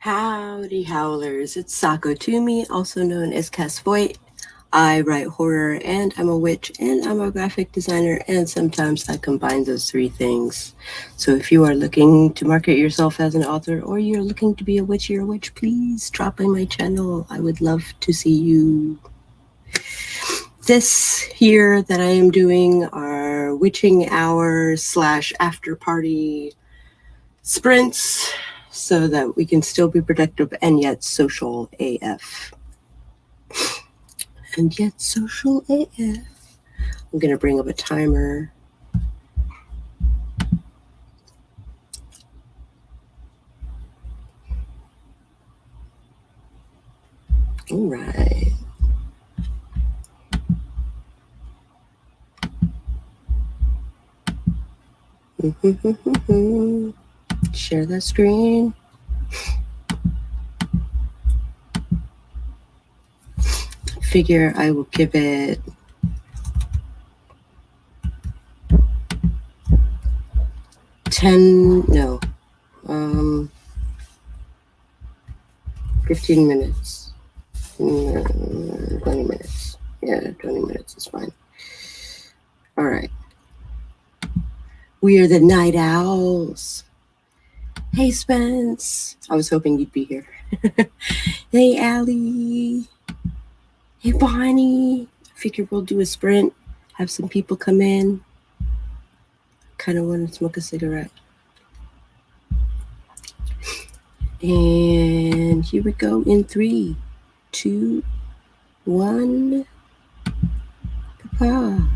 Howdy howlers, it's Sako Toomey, also known as Cass Voight. I write horror and I'm a witch and I'm a graphic designer, and sometimes I combine those three things. So if you are looking to market yourself as an author or you're looking to be a witch, please drop by my channel. I would love to see you. This here that I am doing are witching hours / after party sprints so that we can still be productive and yet social AF. And yet social AF. I'm going to bring up a timer. All right. Share that screen. Figure I will give it 15 minutes. 20 minutes. Yeah, 20 minutes is fine. All right. We are the Night Owls. Hey, Spence. I was hoping you'd be here. Hey, Allie. Hey, Bonnie. I figure we'll do a sprint, have some people come in. Kind of want to smoke a cigarette. And here we go in 3, 2, 1. Papa.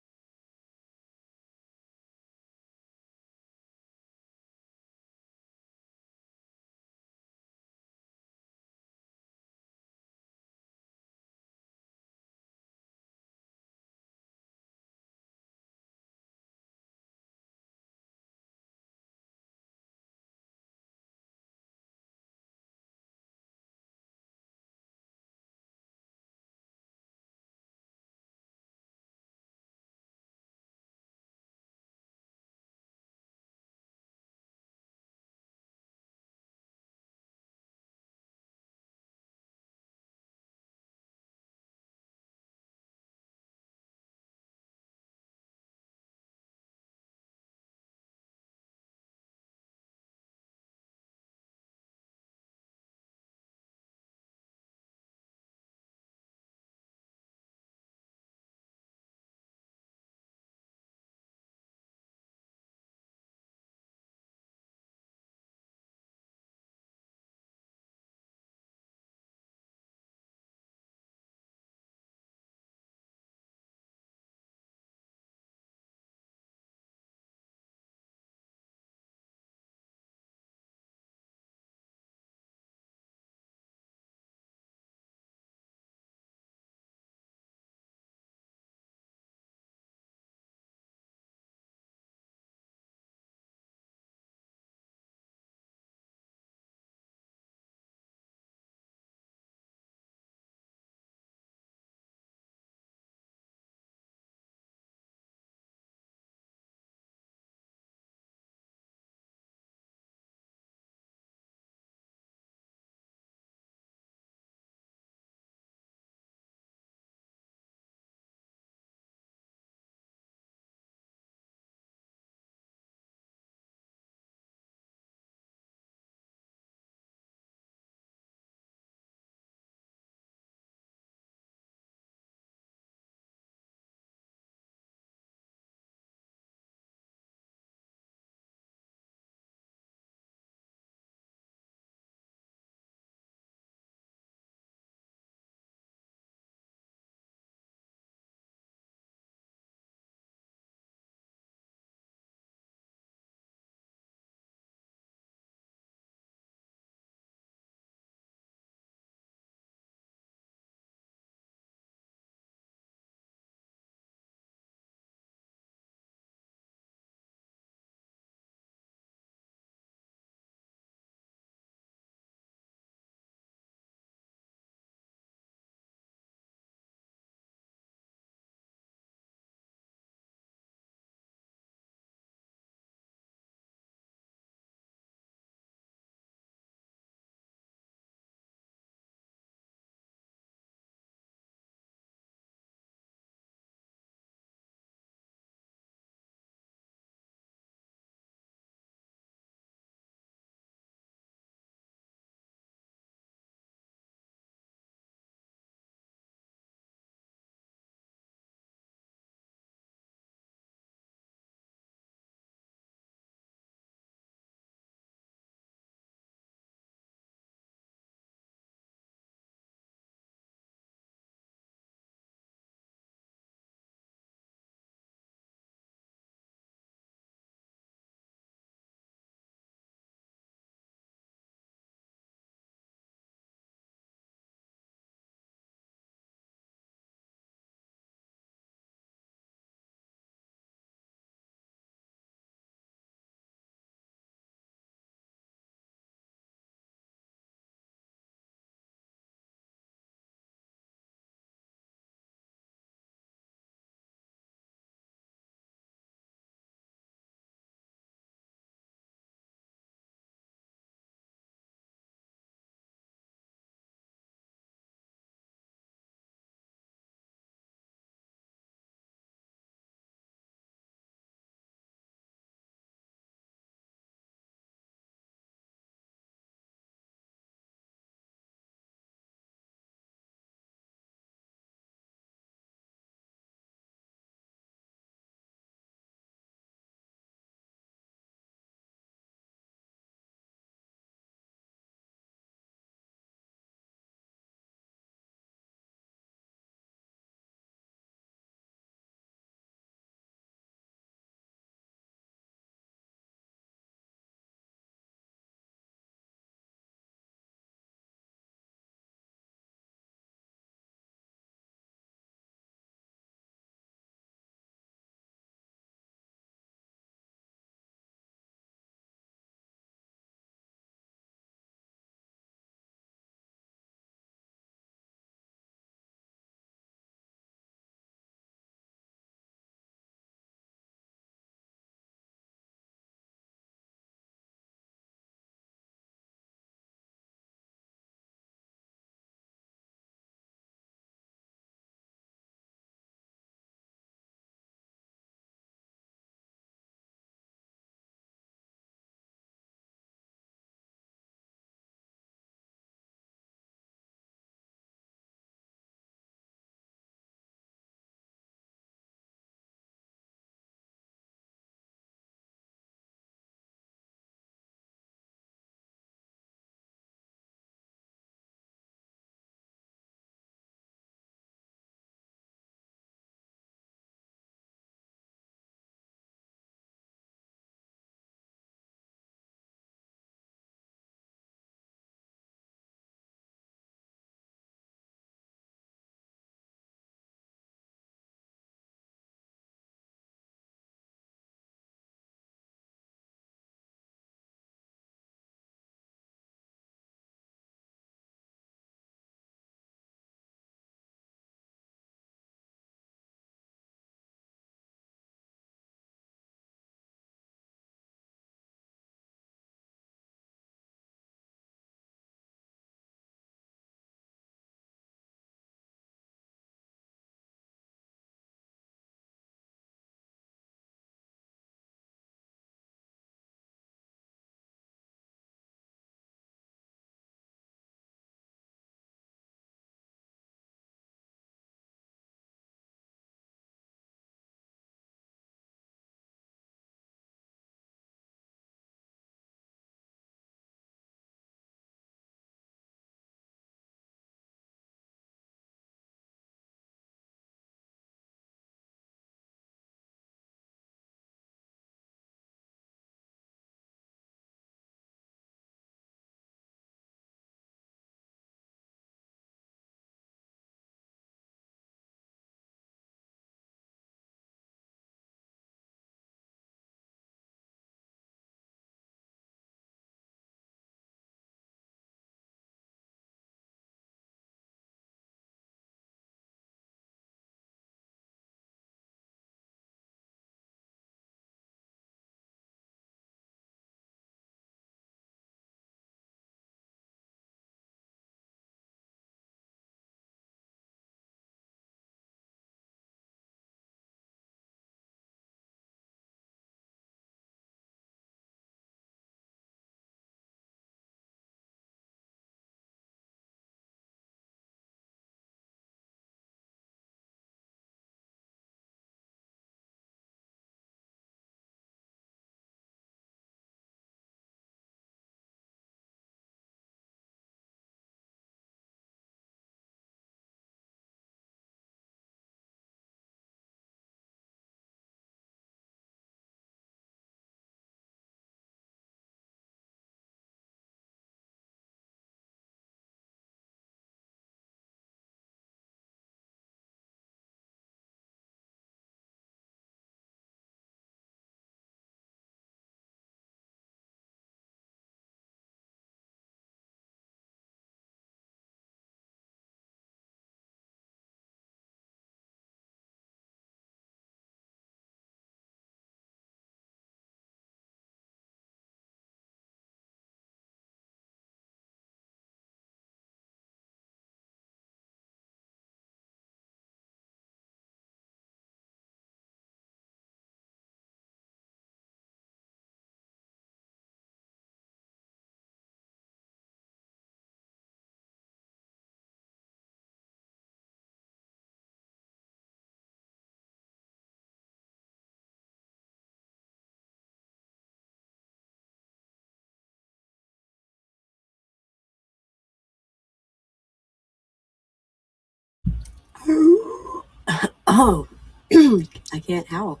Oh, I can't howl.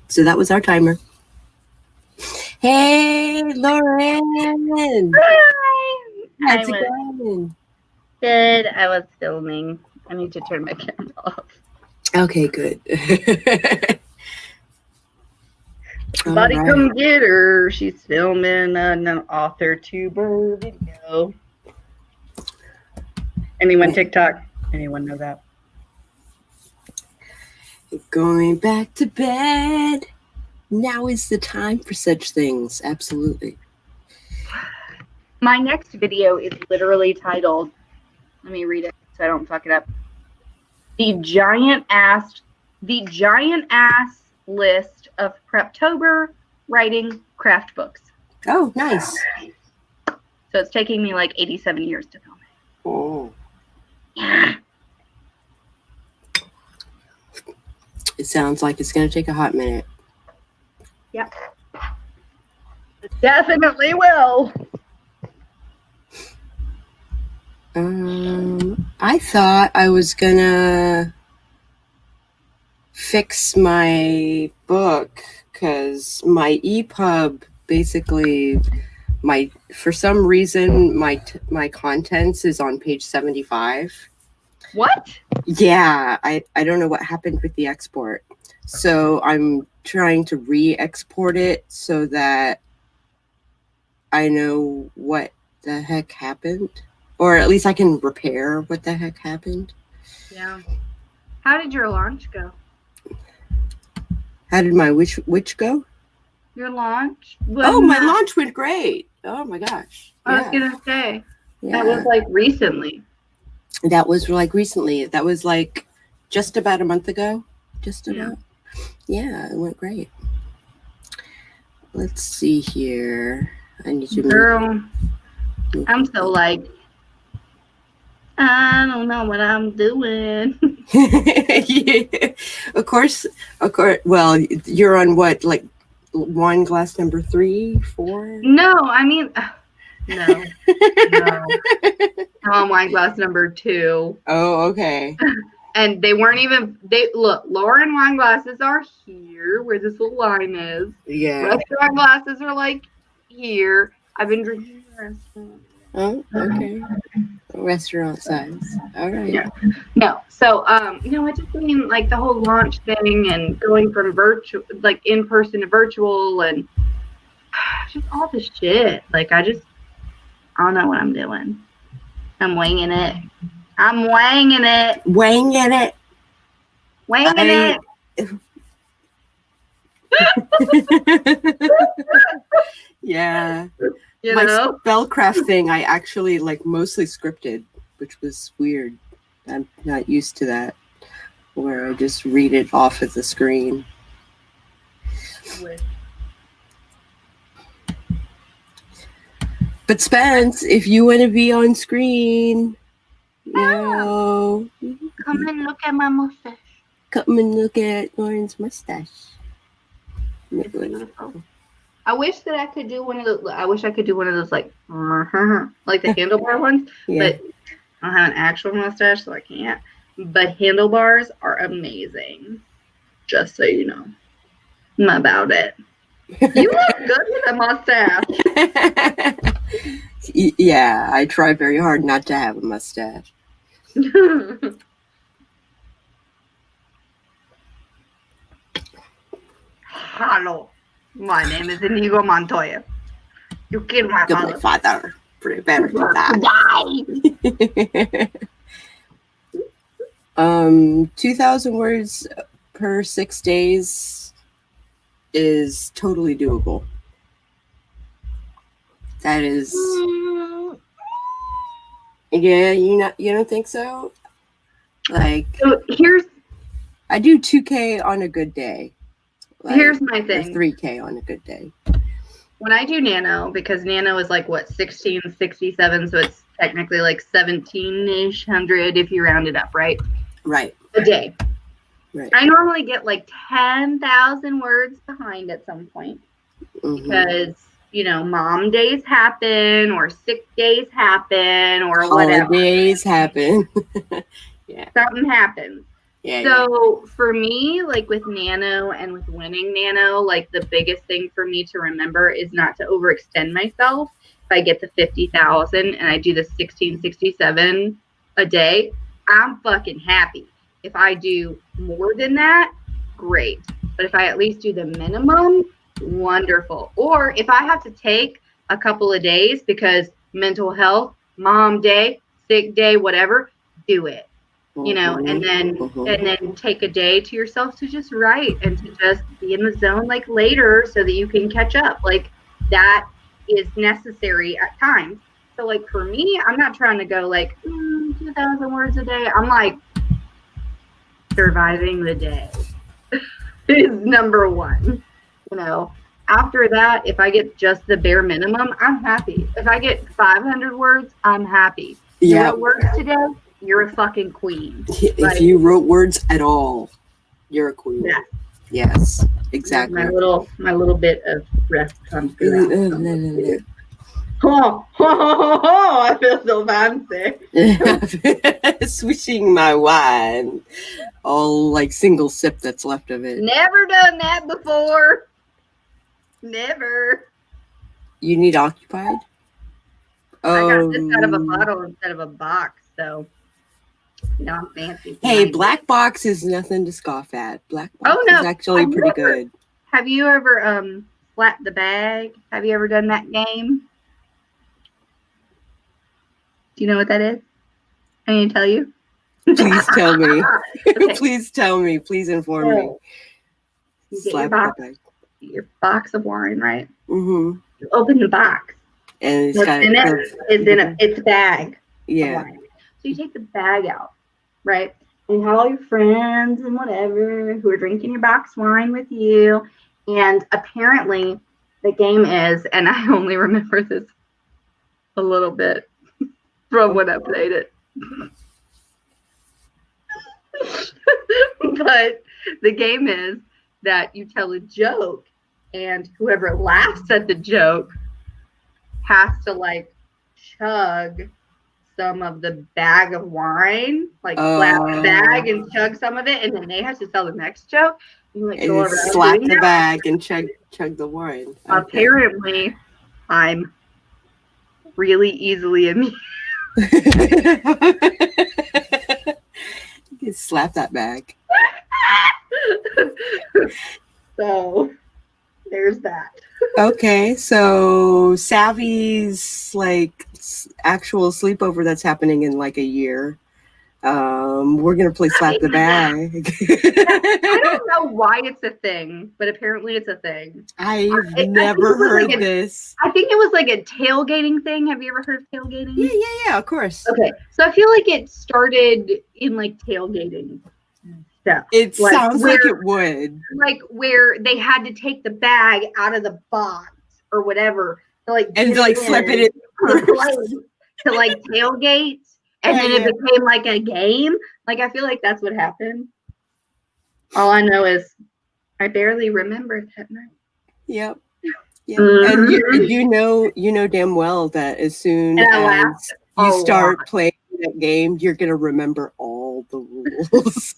So that was our timer. Hey, Lauren. Hi. How's it going? Good. I was filming. I need to turn my camera off. Okay, good. Somebody come get her. She's filming an authortuber video. Anyone TikTok? Anyone know that? Going back to bed. Now is the time for such things. Absolutely. My next video is literally titled, let me read it so I don't fuck it up. The giant ass list of Preptober writing craft books. Oh, nice. So it's taking me like 87 years to film it. Oh. Yeah. It sounds like it's going to take a hot minute. Yep. It definitely will. I thought I was going to fix my book because my EPUB basically for some reason my contents is on page 75. What? Yeah, I don't know what happened with the export. So I'm trying to re-export it so that I know what the heck happened. Or at least I can repair what the heck happened. Yeah. How did your launch go? How did my which go? Your launch? Oh, my launch went great. Oh my gosh. I was gonna say. Yeah. That was like recently. That was like recently. That was like just about a month ago. Just about. Yeah, it went great. Let's see here. I need to Girl, I'm so like, I don't know what I'm doing. Yeah. Of course. Well, you're on what, like wine glass number 3, 4? No, I mean, no. I'm on wine glass number 2. Oh, okay. And they weren't even, look, Lauren wine glasses are here where this little line is. Yeah. Restaurant glasses are like here. I've been drinking in the restaurant. Oh, okay. Restaurant size. All right. Yeah. No. So, I just mean like the whole launch thing and going from virtual, like in person to virtual, and just all this shit. Like, I don't know what I'm doing. I'm winging it. Yeah. My spellcraft thing, I actually like mostly scripted, which was weird. I'm not used to that, where I just read it off of the screen. But Spence, if you want to be on screen, come and look at my mustache. Come and look at Lauren's mustache. It's beautiful. I wish that I could do one of those. I wish I could do one of those like the handlebar ones. Yeah. But I don't have an actual mustache, so I can't. But handlebars are amazing. Just so you know about it. You look good with a mustache. Yeah, I try very hard not to have a mustache. Hello, my name is Inigo Montoya. You killed my father. Prepare to die. 2,000 words per 6 days is totally doable. That is. Yeah, you don't think so? Like, so I do 2K on a good day. Like, here's my thing. 3K on a good day. When I do nano, because nano is like what, 1667, so it's technically like 17-ish hundred if you round it up, right? Right. A day. Right. I normally get like 10,000 words behind at some point because mom days happen or sick days happen or holidays happen. Yeah. Something happens. Yeah. So for me, like with Nano and with winning Nano, like the biggest thing for me to remember is not to overextend myself. If I get to 50,000 and I do the 1667 a day, I'm fucking happy. If I do more than that, great. But if I at least do the minimum, wonderful. Or if I have to take a couple of days because mental health, mom day, sick day, whatever, do it. And then take a day to yourself to just write and to just be in the zone like later so that you can catch up. Like that is necessary at times. So like for me, I'm not trying to go like 2,000 words a day. I'm like surviving the day is number one. After that, if I get just the bare minimum, I'm happy. If I get 500 words, I'm happy. Yeah. Words today, you're a fucking queen. If you wrote words at all, you're a queen. Yeah. Yes, exactly. My little bit of rest comes through. I feel so fancy. Swishing my wine. All like single sip that's left of it. Never done that before. Never. You need occupied? I got this out of a bottle instead of a box, so I'm fancy. Hey, black box is nothing to scoff at. Black box is actually pretty good. Have you ever slapped the bag? Have you ever done that game? Do you know what that is? I need to tell you. Please tell me. Okay. Please tell me. Please inform me. You get your box of wine, right? Mm-hmm. You open the box. And it's a bag. Yeah. So you take the bag out, right? And you have all your friends and whatever who are drinking your box wine with you. And apparently the game is, and I only remember this a little bit from when I played it. But the game is that you tell a joke and whoever laughs at the joke has to like chug some of the bag of wine, like slap the bag and chug some of it, and then they have to tell the next joke. You like go around slap the bag and chug the wine. Apparently, I'm really easily amused. You slap that bag. So there's that. Okay, so Savvy's like actual sleepover that's happening in like a year. We're gonna play slap the bag. I don't know why it's a thing, but apparently it's a thing. I've never heard this. I think it was like a tailgating thing. Have you ever heard of tailgating? Yeah, of course. Okay, so I feel like it started in like tailgating stuff. It sounds like it would. Like where they had to take the bag out of the box or whatever to like slip it in to like tailgate. And then it became like a game. Like, I feel like that's what happened. All I know is I barely remember that night. Yep. Mm-hmm. And you know damn well that as soon as you start playing that game, you're going to remember all the rules.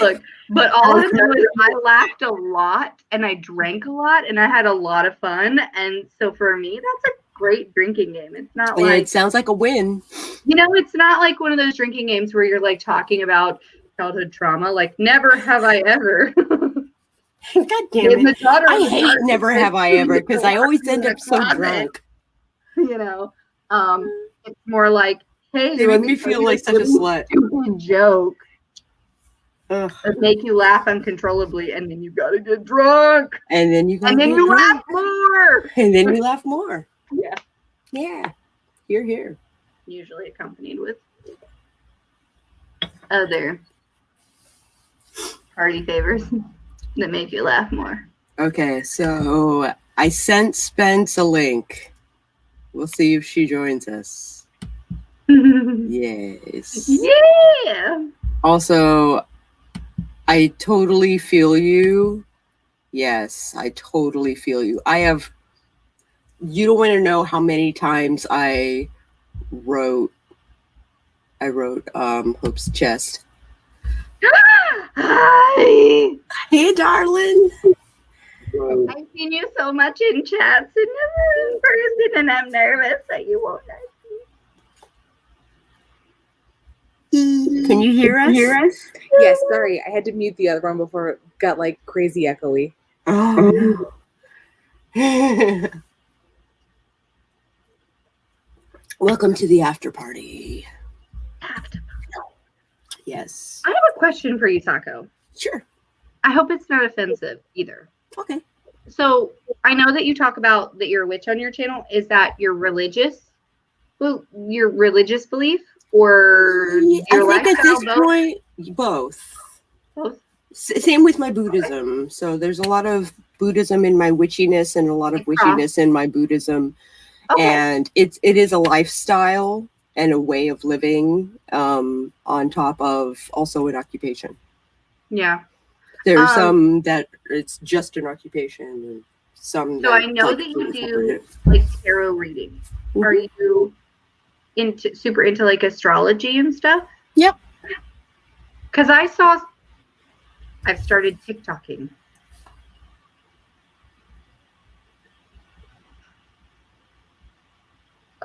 Look, but all I know is I laughed a lot and I drank a lot and I had a lot of fun. And so for me, that's a great drinking game. It's not like it sounds like a win. It's not like one of those drinking games where you're like talking about childhood trauma. Like never have I ever. God damn it! I hate never have I ever because I always end up so drunk. It's more like, hey, they make me feel like such a slut. Joke. Make you laugh uncontrollably, and then you gotta get drunk, and then you laugh more, and then you laugh more. Yeah. You're here. Usually accompanied with other party favors that make you laugh more. Okay, so I sent Spence a link. We'll see if she joins us. Yes. Yeah. Also, I totally feel you. Yes, I totally feel you. I have You don't want to know how many times I wrote Hope's chest. Hi. Hey, darling. I've seen you so much in chats and never in person, and I'm nervous that you won't like me. Can you hear us? Yes, sorry. I had to mute the other one before it got like crazy echoey. Oh. Welcome to the after party. Yes. I have a question for you, Taco. Sure. I hope it's not offensive either. Okay. So I know that you talk about that you're a witch on your channel. Is that your religious belief, or your I think at this both? point, both. Both. Same with my Buddhism. So there's a lot of Buddhism in my witchiness and a lot of witchiness in my Buddhism. Okay. And it is a lifestyle and a way of living on top of also an occupation. Yeah. There's some that it's just an occupation and some so I know that you do like tarot reading. Mm-hmm. Are you super into like astrology and stuff? Yep. Because I've started TikToking.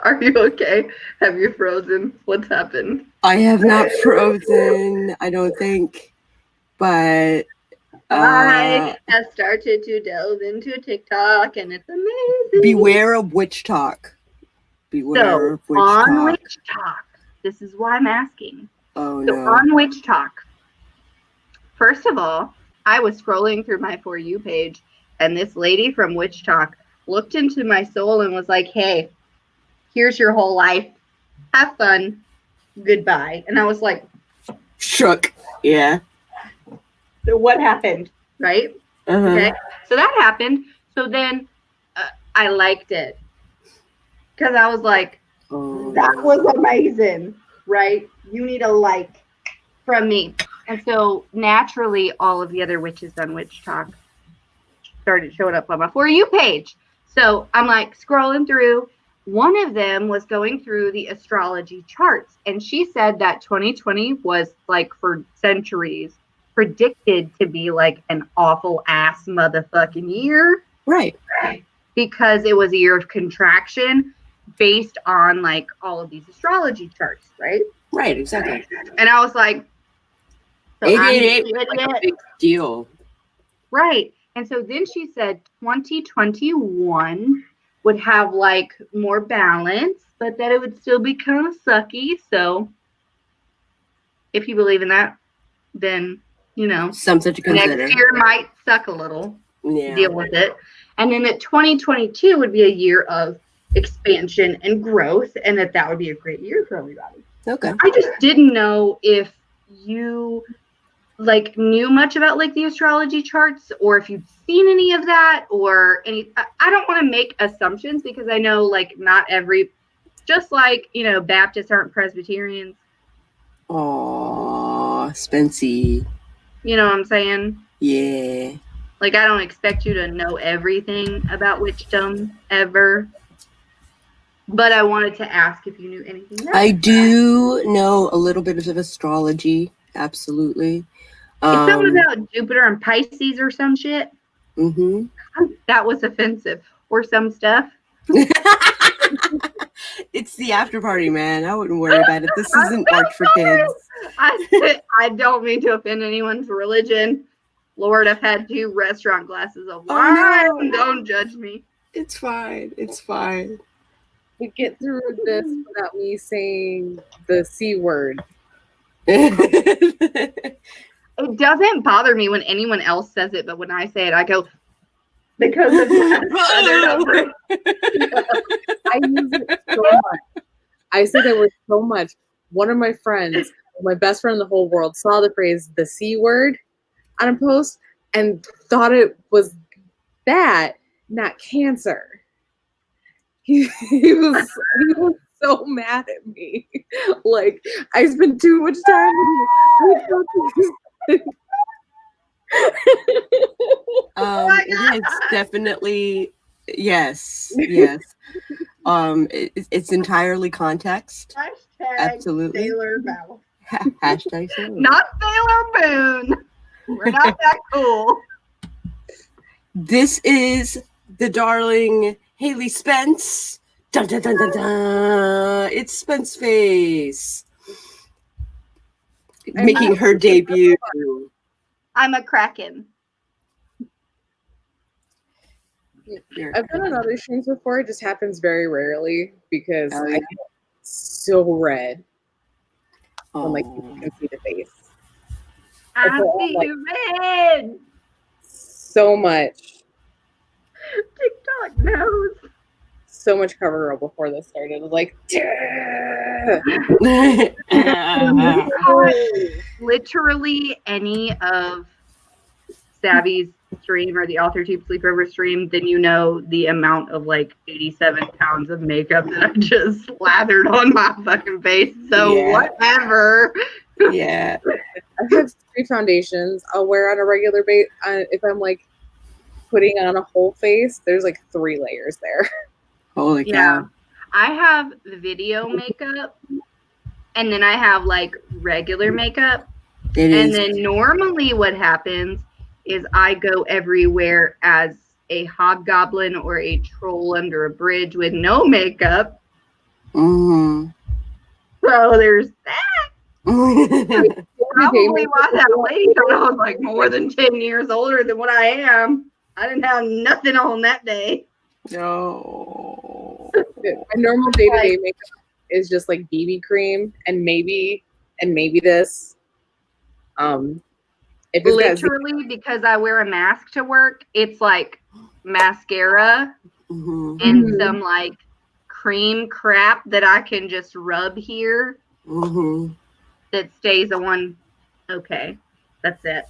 Are you okay? Have you frozen? What's happened? I have not frozen, I don't think. But I have started to delve into TikTok, and it's amazing. Beware of witch talk. Beware of witch talk. On witch talk, this is why I'm asking. Oh, no. On witch talk, first of all, I was scrolling through my For You page, and this lady from Witch Talk looked into my soul and was like, hey, here's your whole life. Have fun. Goodbye. And I was like, shook. Yeah. So what happened? Right? Okay. So that happened. So then I liked it. Because I was like, that was amazing. Right? You need a like from me. And so naturally, all of the other witches on Witch Talk started showing up on my For You page. So I'm like scrolling through. One of them was going through the astrology charts, and she said that 2020 was like for centuries predicted to be like an awful ass motherfucking year. Right. Because it was a year of contraction based on like all of these astrology charts, right? Right, exactly. And I was like, so it like a big deal. Right. And so then she said 2021 would have like more balance, but that it would still be kind of sucky. So if you believe in that, then, you know, something to consider. Next year might suck a little. Yeah. Deal with it. And then that 2022 would be a year of expansion and growth, and that would be a great year for everybody. Okay. I just didn't know if you like knew much about like the astrology charts, or if you've seen any of that, or any. I don't want to make assumptions because I know like not every, just like, you know, Baptists aren't Presbyterians. Aw, Spency. You know what I'm saying? Yeah. Like, I don't expect you to know everything about witchdom ever. But I wanted to ask if you knew anything else. I do know a little bit of astrology. Absolutely. It's something about Jupiter and Pisces or some shit. Mm-hmm. That was offensive. Or some stuff. It's the after party, man. I wouldn't worry about it. This isn't art for kids. I don't mean to offend anyone's religion. Lord, I've had 2 restaurant glasses of wine. Oh, no. Don't judge me. It's fine. It's fine. We get through this without me saying the C word. It doesn't bother me when anyone else says it, but when I say it, I go, because of that. I use it so much. I say that word so much. One of my friends, my best friend in the whole world, saw the phrase the C word on a post and thought it was that, not cancer. He was so mad at me. Like, I spent too much time with it's definitely Yes. It's entirely context. Hashtag Absolutely. Sailor Mouth. Hashtag Sailor. Not Sailor Moon. We're not that cool. This is the darling Haley Spence. Dun, dun, dun, dun, dun. It's Spence Face. Making her debut. I'm a Kraken. I've done on other streams before. It just happens very rarely because I get so red when like people can see the face. I see you red. So much. TikTok knows. So much cover girl before this started. I was like, literally any of Savvy's stream or the AuthorTube sleepover stream, then you know the amount of like 87 pounds of makeup that I just slathered on my fucking face. So whatever. Yeah. I have 3 foundations I'll wear on a regular basis. If I'm like putting on a whole face, there's like 3 layers there. Holy cow. Yeah. I have video makeup and then I have like regular makeup. Then normally what happens is I go everywhere as a hobgoblin or a troll under a bridge with no makeup. Mm-hmm. So there's that. Probably why that lady thought I was like more than 10 years older than what I am. I didn't have nothing on that day. No. My normal day-to-day makeup is just like BB cream and maybe this. If literally because I wear a mask to work, it's like mascara and some like cream crap that I can just rub here that stays on. Okay, that's it.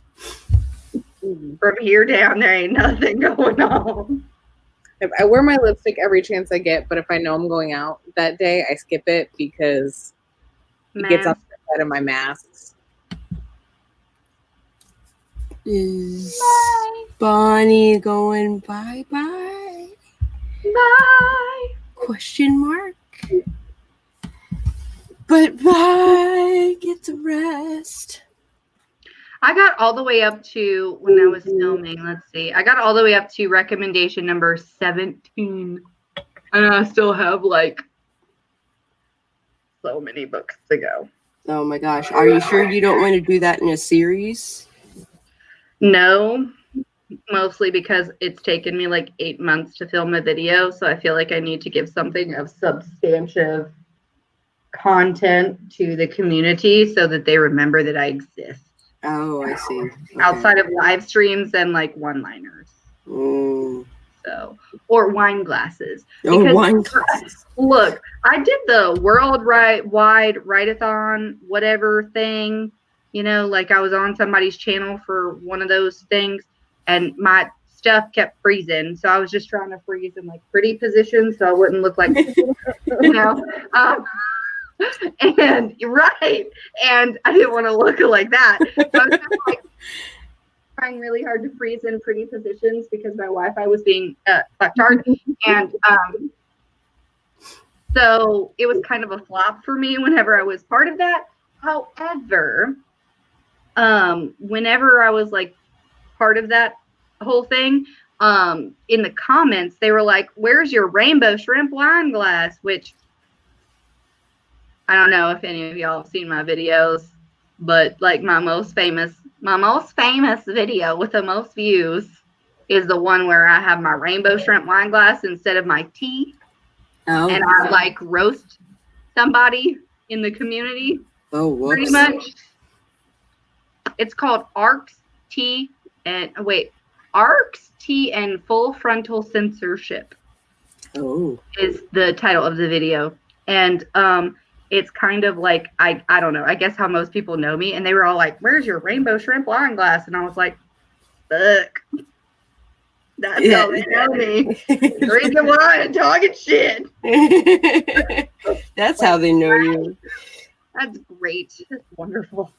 From here down, there ain't nothing going on. I wear my lipstick every chance I get, but if I know I'm going out that day, I skip it because it gets on the side of my masks. Is Bonnie going bye-bye? Bye. Question mark. But bye. Get to rest. I got all the way up to when I was filming. Let's see. I got all the way up to recommendation number 17. And I still have like so many books to go. Oh my gosh. Are you sure you don't want to do that in a series? No, mostly because it's taken me like 8 months to film a video. So I feel like I need to give something of substantive content to the community so that they remember that I exist. Oh, I see. Okay. Outside of live streams and like one-liners. So, or wine glasses. Oh, wine glasses. Look, I did the worldwide write-a-thon, whatever thing. You know, like I was on somebody's channel for one of those things and my stuff kept freezing. So I was just trying to freeze in like pretty positions so I wouldn't look like, you know. And you're right. And I didn't want to look like that. So I was just like trying really hard to freeze in pretty positions because my Wi-Fi was being fucked hard. And so it was kind of a flop for me whenever I was part of that. However, whenever I was like part of that whole thing, in the comments, they were like, "Where's your rainbow shrimp wine glass?" Which I don't know if any of y'all have seen my videos, but like my most famous video with the most views is the one where I have my rainbow shrimp wine glass instead of my tea. Oh. And I like roast somebody in the community. Oh, whoops. Pretty much. It's called Arcs Tea and Full Frontal Censorship. Oh. Is the title of the video. And it's kind of like I don't know, I guess how most people know me, and they were all like, "Where's your rainbow shrimp wine glass?" And I was like, "Fuck. That's how they know me. Drinking wine and talking shit." That's how they know you. That's great. That's wonderful.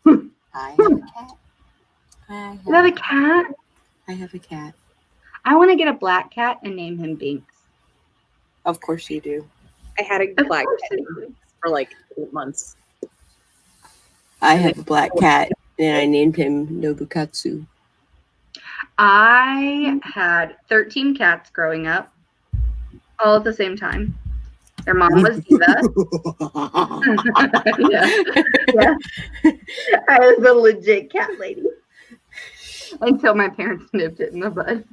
I have a cat. You have a cat? I have a cat. I want to get a black cat and name him Binks. Of course you do. I had a Of black course cat I do. for like 8 months. I have a black cat, and I named him Nobukatsu. I had 13 cats growing up, all at the same time. Their mom was Diva. yeah. I was a legit cat lady. Until my parents nipped it in the bud.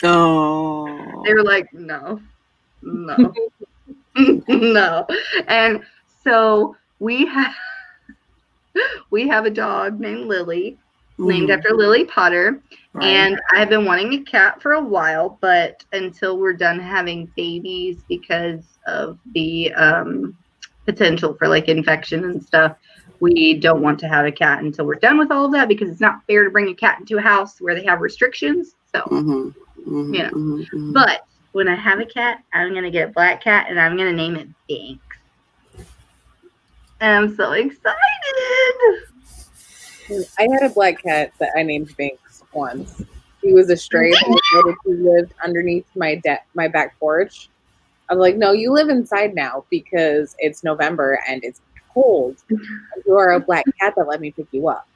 Oh. They were like, no. No. And so we have a dog named Lily, named after Lily Potter. Right. And I've been wanting a cat for a while, but until we're done having babies because of the potential for like infection and stuff, we don't want to have a cat until we're done with all of that, because it's not fair to bring a cat into a house where they have restrictions. So, But when I have a cat, I'm going to get a black cat and I'm going to name it Binks. And I'm so excited. I had a black cat that I named Binks once. He was a stray that he lived underneath my back porch. I was like, no, you live inside now because it's November and it's cold. You are a black cat that let me pick you up.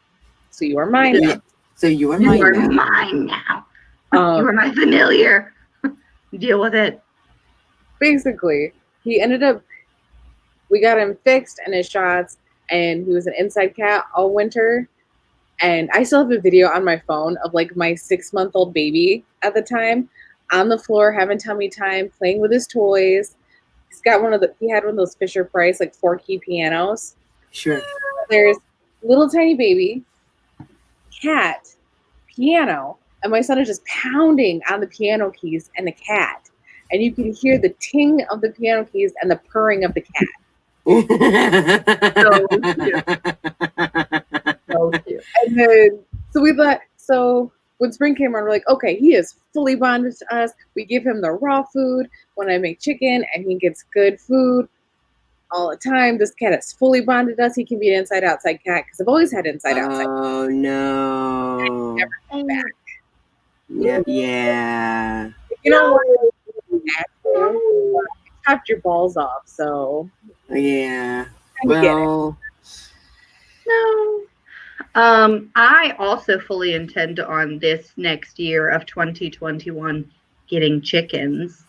So you are mine now. So you are mine now. You are my familiar. Deal with it. Basically, he ended up, we got him fixed and his shots, and he was an inside cat all winter. And I still have a video on my phone of like my 6-month-old baby at the time on the floor having tummy time, playing with his toys. He had one of those Fisher Price like 4-key pianos. Sure. There's little tiny baby, cat, piano, and my son is just pounding on the piano keys and the cat. And you can hear the ting of the piano keys and the purring of the cat. So cute. And then, so when spring came around, we're like, okay, he is fully bonded to us. We give him the raw food when I make chicken, and he gets good food all the time. This cat is fully bonded to us. He can be an inside-outside cat because I've always had inside-outside. Oh, no. Never come back. Yeah. You know what? You chopped your balls off, so. Yeah. Well. No. I also fully intend on this next year of 2021 getting chickens.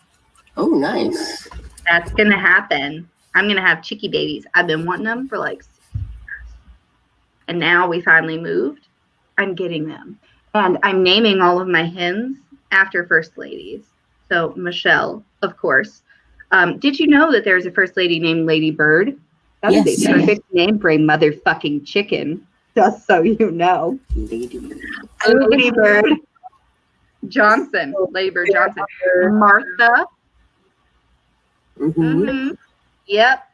Oh, nice. That's going to happen. I'm going to have chickie babies. I've been wanting them for like 6 years. And now we finally moved. I'm getting them. And I'm naming all of my hens after first ladies. So Michelle, of course. Did you know that there's a first lady named Lady Bird? That would be a perfect name for a motherfucking chicken. Just so you know. Lady Bird Johnson. Lady Bird Johnson. Martha. Yep.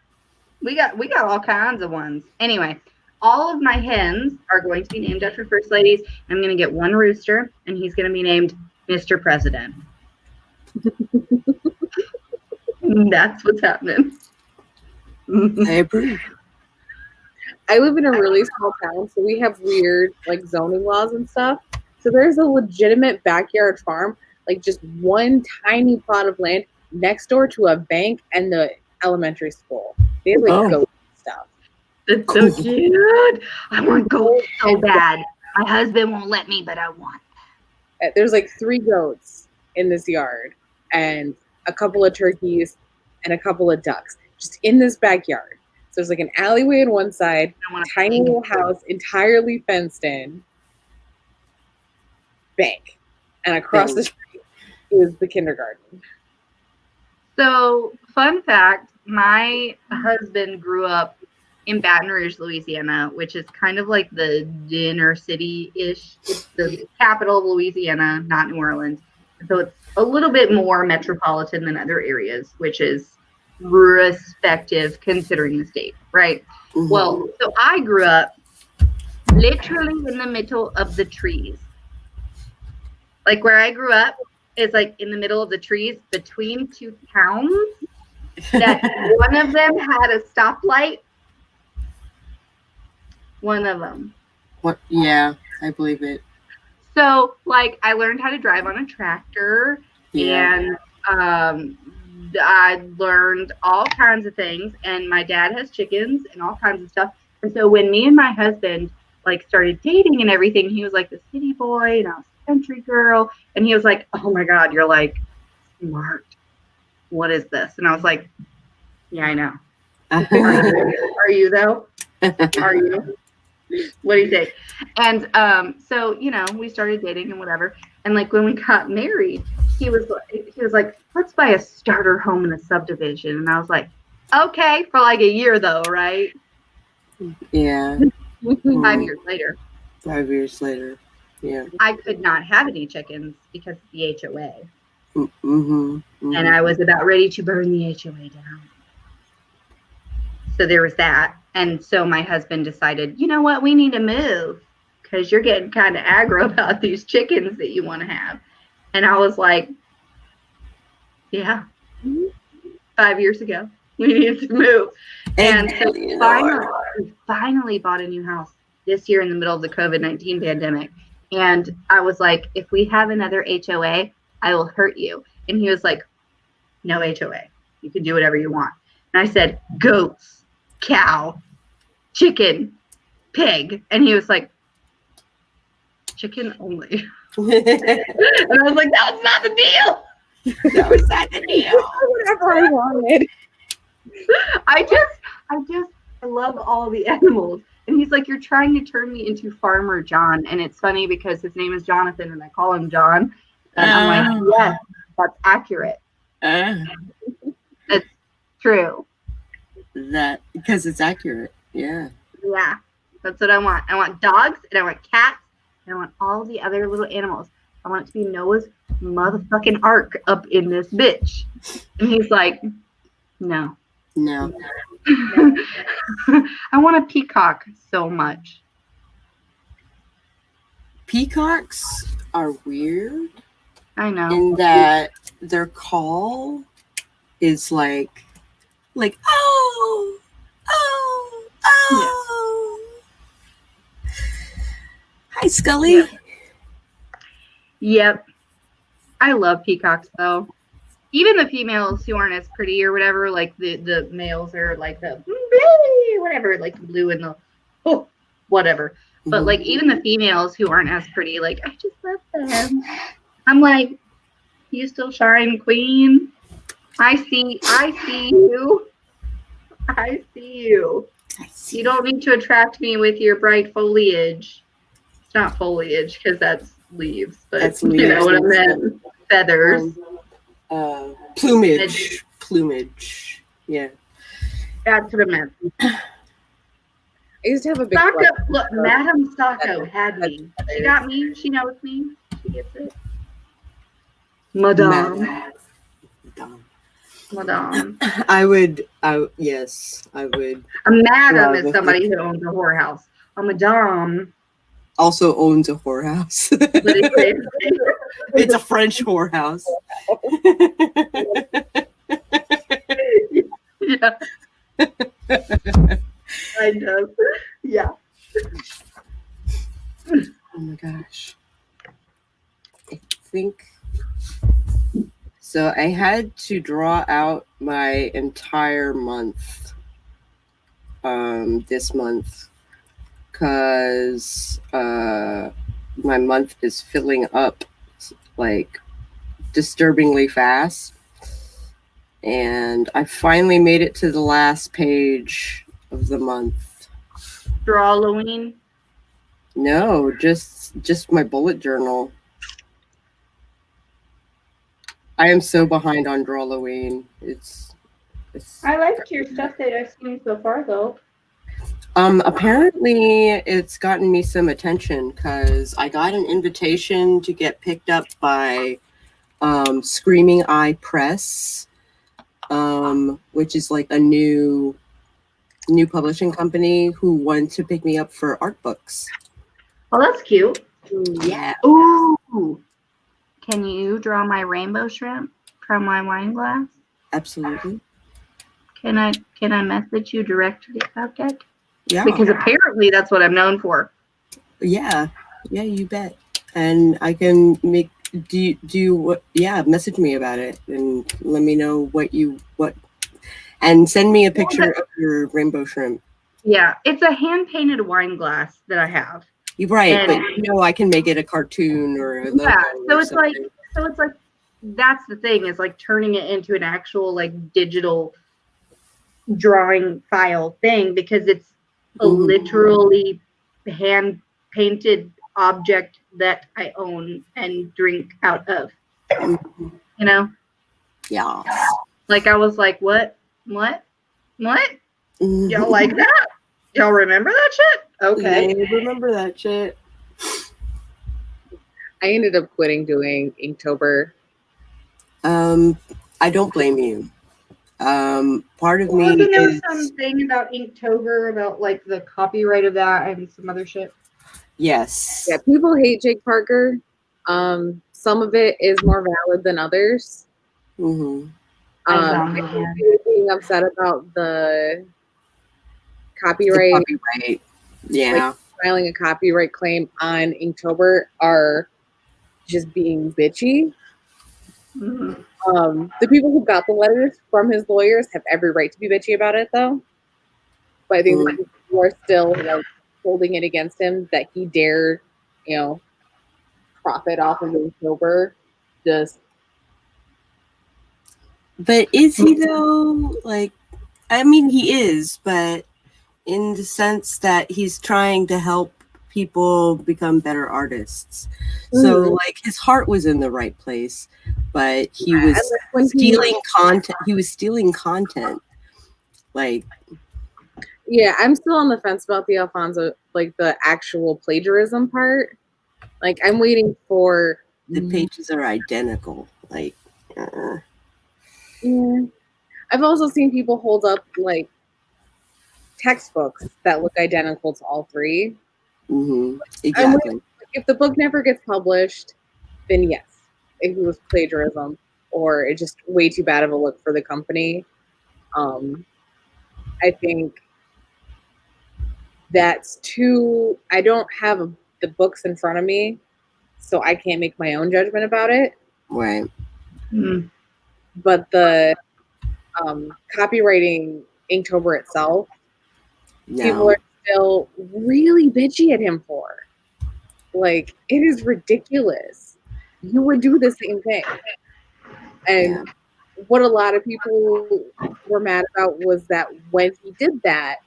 We got all kinds of ones. Anyway, all of my hens are going to be named after first ladies. I'm going to get one rooster, and he's going to be named Mr. President. That's what's happening. I approve. I live in a really small town, so we have weird like zoning laws and stuff. So there's a legitimate backyard farm, like just one tiny plot of land next door to a bank and the elementary school. They have like goats and stuff. That's so cute. I want goats so bad. My husband won't let me, but I want. There's like 3 goats in this yard and a couple of turkeys and a couple of ducks just in this backyard. So there's like an alleyway on one side, tiny little house, entirely fenced in, bank. And across the street is the kindergarten. So, fun fact, my husband grew up in Baton Rouge, Louisiana, which is kind of like the inner city-ish. It's the capital of Louisiana, not New Orleans. So it's a little bit more metropolitan than other areas, which is respective considering the state, right? Well, so I grew up literally in the middle of the trees. Like where I grew up is like in the middle of the trees between 2 towns that one of them had a stoplight. One of them. What? Yeah, I believe it. So, like, I learned how to drive on a tractor, and I learned all kinds of things. And my dad has chickens and all kinds of stuff. And so, when me and my husband like started dating and everything, he was like the city boy, and I was a country girl. And he was like, "Oh my God, you're like smart. What is this?" And I was like, "Yeah, I know. Are you though? Are you? What do you think?" And so, you know, we started dating and whatever. And like when we got married, he was like, "Let's buy a starter home in a subdivision." And I was like, "Okay," for like a year though, right? Yeah. 5 years later. 5 years later. Yeah. I could not have any chickens because of the HOA. Mm-hmm. And I was about ready to burn the HOA down. So there was that. And so my husband decided, you know what, we need to move because you're getting kind of aggro about these chickens that you want to have. And I was like, yeah, 5 years ago, we needed to move. And so we finally bought a new house this year in the middle of the COVID-19 pandemic. And I was like, if we have another HOA, I will hurt you. And he was like, no HOA. You can do whatever you want. And I said, goats, cow, chicken, pig. And he was like, chicken only. And I was like, that's not the deal. That was not the deal. Whatever I wanted. I love all the animals. And he's like, you're trying to turn me into Farmer John. And it's funny because his name is Jonathan and I call him John. And I'm like, yes, that's accurate. It's true. That because it's accurate. Yeah. Yeah. That's what I want. I want dogs and I want cats and I want all the other little animals. I want it to be Noah's motherfucking ark up in this bitch. And he's like, no. No. I want a peacock so much. Peacocks are weird. I know. In that their call is like oh. Hi, Scully. Yep. I love peacocks though. Even the females who aren't as pretty or whatever, like the males are like the whatever, like the blue and the whatever. But like even the females who aren't as pretty, like I just love them. I'm like, you still shine, queen. I see you. I see you. You don't need to attract me with your bright foliage. It's not foliage because that's leaves, but that's leaves. You know what I meant. Feathers. Plumage. Yeah. That's what I meant. I used to have a big Look, Madame Sacco had me. She got me. She knows me. She gets it. Madame. Yes, I would. A madam is somebody who owns a whorehouse. A madame also owns a whorehouse. It's a French whorehouse. Yeah. I know. Yeah. Oh my gosh. I think so. I had to draw out my entire month this month because my month is filling up like disturbingly fast. And I finally made it to the last page of the month. For Halloween? No, just my bullet journal. I am so behind on Drawloween. It's I liked your stuff that I've seen so far though. Apparently it's gotten me some attention because I got an invitation to get picked up by Screaming Eye Press, which is like a new publishing company who wanted to pick me up for art books. Oh, that's cute. Yeah. Ooh. Can you draw my rainbow shrimp from my wine glass? Absolutely. Can I message you directly about that? Yeah. Because apparently that's what I'm known for. Yeah, you bet. and I can make. Do you what? Yeah, message me about it and let me know what, and send me a picture of your rainbow shrimp. Yeah, it's a hand painted wine glass that I have. You're right, but I can make it a cartoon or a logo. Yeah, so or it's something. like that's the thing, is like turning it into an actual like digital drawing file thing, because it's a literally hand painted object that I own and drink out of. You know? Yeah. Like I was like, what? Y'all like that? Y'all remember that shit? Okay. I remember that shit. I ended up quitting doing Inktober. I don't blame you. Part of me Wasn't there is something about Inktober, about like the copyright of that and some other shit? yes. Yeah, people hate Jake Parker. Some of it is more valid than others. Mm-hmm. Being upset about the copyright. Yeah. Like, filing a copyright claim on Inktober are just being bitchy. Mm-hmm. The people who got the letters from his lawyers have every right to be bitchy about it, though. But I think people are still like holding it against him that he dared, profit off of Inktober. But is he though? Like, I mean, he is, but in the sense that he's trying to help people become better artists. So, like, his heart was in the right place, but he was stealing content. He was stealing content. Like, yeah, I'm still on the fence about the Alfonso, like the actual plagiarism part. Like, I'm waiting for the pages are identical. Like, yeah. I've also seen people hold up like textbooks that look identical to all three. Exactly. If the book never gets published, then yes, it was plagiarism, or it's just way too bad of a look for the company. I think that's too. I don't have the books in front of me, so I can't make my own judgment about it. Right. But the copywriting Inktober itself, people are still really bitchy at him for. Like, it is ridiculous. You would do the same thing. And what a lot of people were mad about was that when he did that,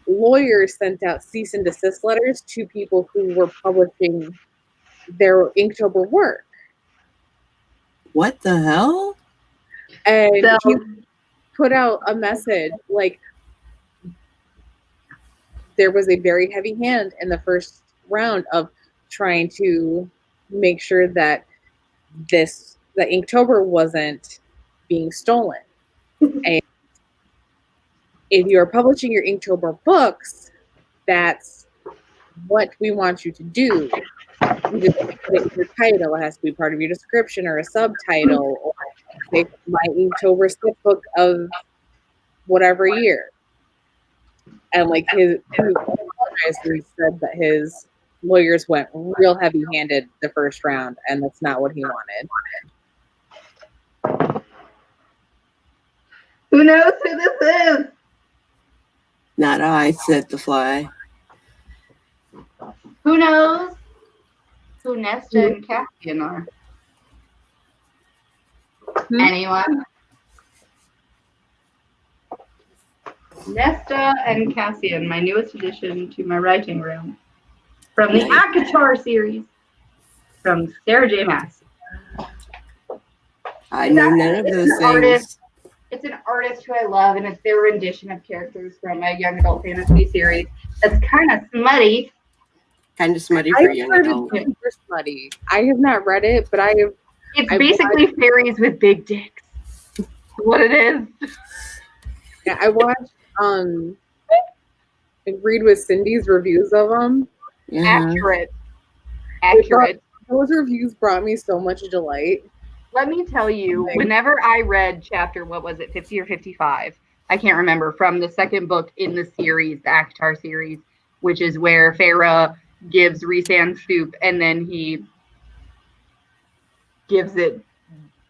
lawyers sent out cease and desist letters to people who were publishing their Inktober work. What the hell? And he put out a message like, there was a very heavy hand in the first round of trying to make sure that the Inktober wasn't being stolen. And if you're publishing your Inktober books, that's what we want you to do. You just put it in your title. It has to be part of your description or a subtitle, or say my Inktober sketchbook of whatever year. And like he said that his lawyers went real heavy-handed the first round, and that's not what he wanted. Who knows who this is? Not I, said the fly. Who knows who Nesta and Cassian are? Anyone? Nesta and Cassian, my newest addition to my writing room. From the Akatar series. From Sarah J. Maas. I know none of those things. It's an artist who I love, and it's their rendition of characters from a young adult fantasy series that's kind of smutty. Kind of smutty for young adult. Super smutty. I have not read it, but It's basically fairies with big dicks. What it is. Yeah, I watched read with Cindy's reviews of them. Accurate. Those reviews brought me so much delight. Let me tell you, whenever I read chapter, 50 or 55, I can't remember, from the second book in the series, the Akatar series, which is where Farah gives Rhysand soup, and then he gives it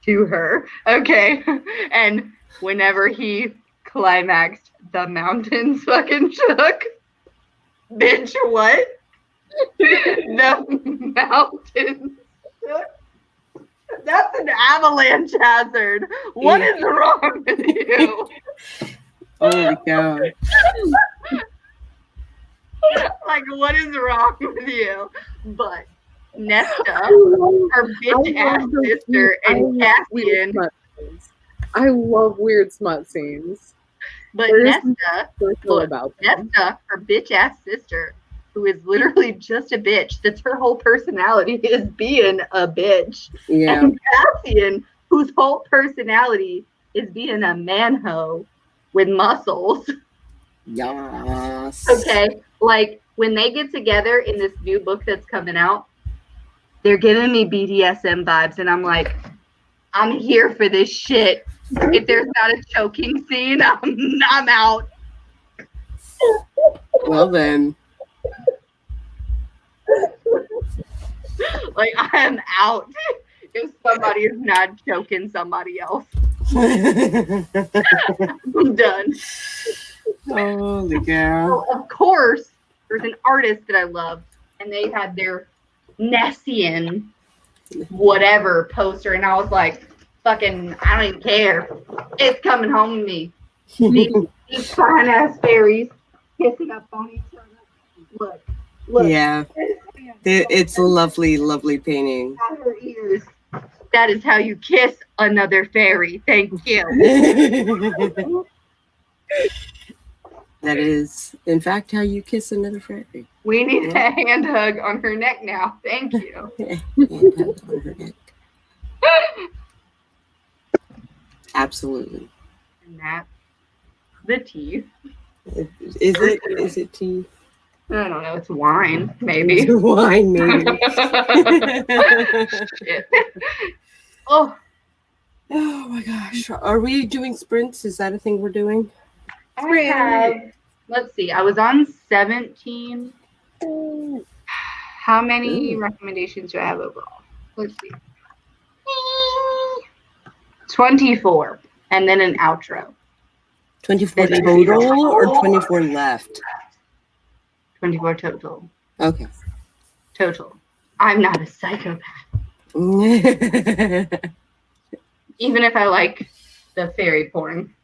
to her. Okay. And whenever he climaxed, the mountains fucking shook. Bitch, what? The mountains shook. That's an avalanche hazard. What is wrong with you? Holy cow. Like, what is wrong with you? But Nesta, her bitch ass sister, and Cassian. I love weird smut scenes. But Nesta, her bitch ass sister, who is literally just a bitch. That's her whole personality, is being a bitch. Yeah. And Cassian, whose whole personality is being a manho with muscles. Yes. Okay. Like, when they get together in this new book that's coming out, they're giving me BDSM vibes, and I'm like, I'm here for this shit. If there's not a choking scene, I'm out. Well then. Like, I am out if somebody is not choking somebody else. I'm done. Holy cow. So, of course, there's an artist that I love, and they had their Nessian whatever poster, and I was like, fucking, I don't even care. It's coming home to me. These fine ass fairies kissing up on each other. Look. Yeah. It's a lovely, lovely painting. At her ears. That is how you kiss another fairy. Thank you. That is, in fact, how you kiss another fairy. We need a hand hug on her neck now. Thank you. Hand hug on her neck. Absolutely. And that's the tea. Is it tea? I don't know. It's wine, maybe. Wine, maybe. Shit. Oh my gosh. Are we doing sprints? Is that a thing we're doing? Let's see. I was on 17. How many recommendations do I have overall? Let's see. 24. And then an outro. 24 total or 24 left? 24 total. Okay. Total. I'm not a psychopath. Even if I like the fairy porn.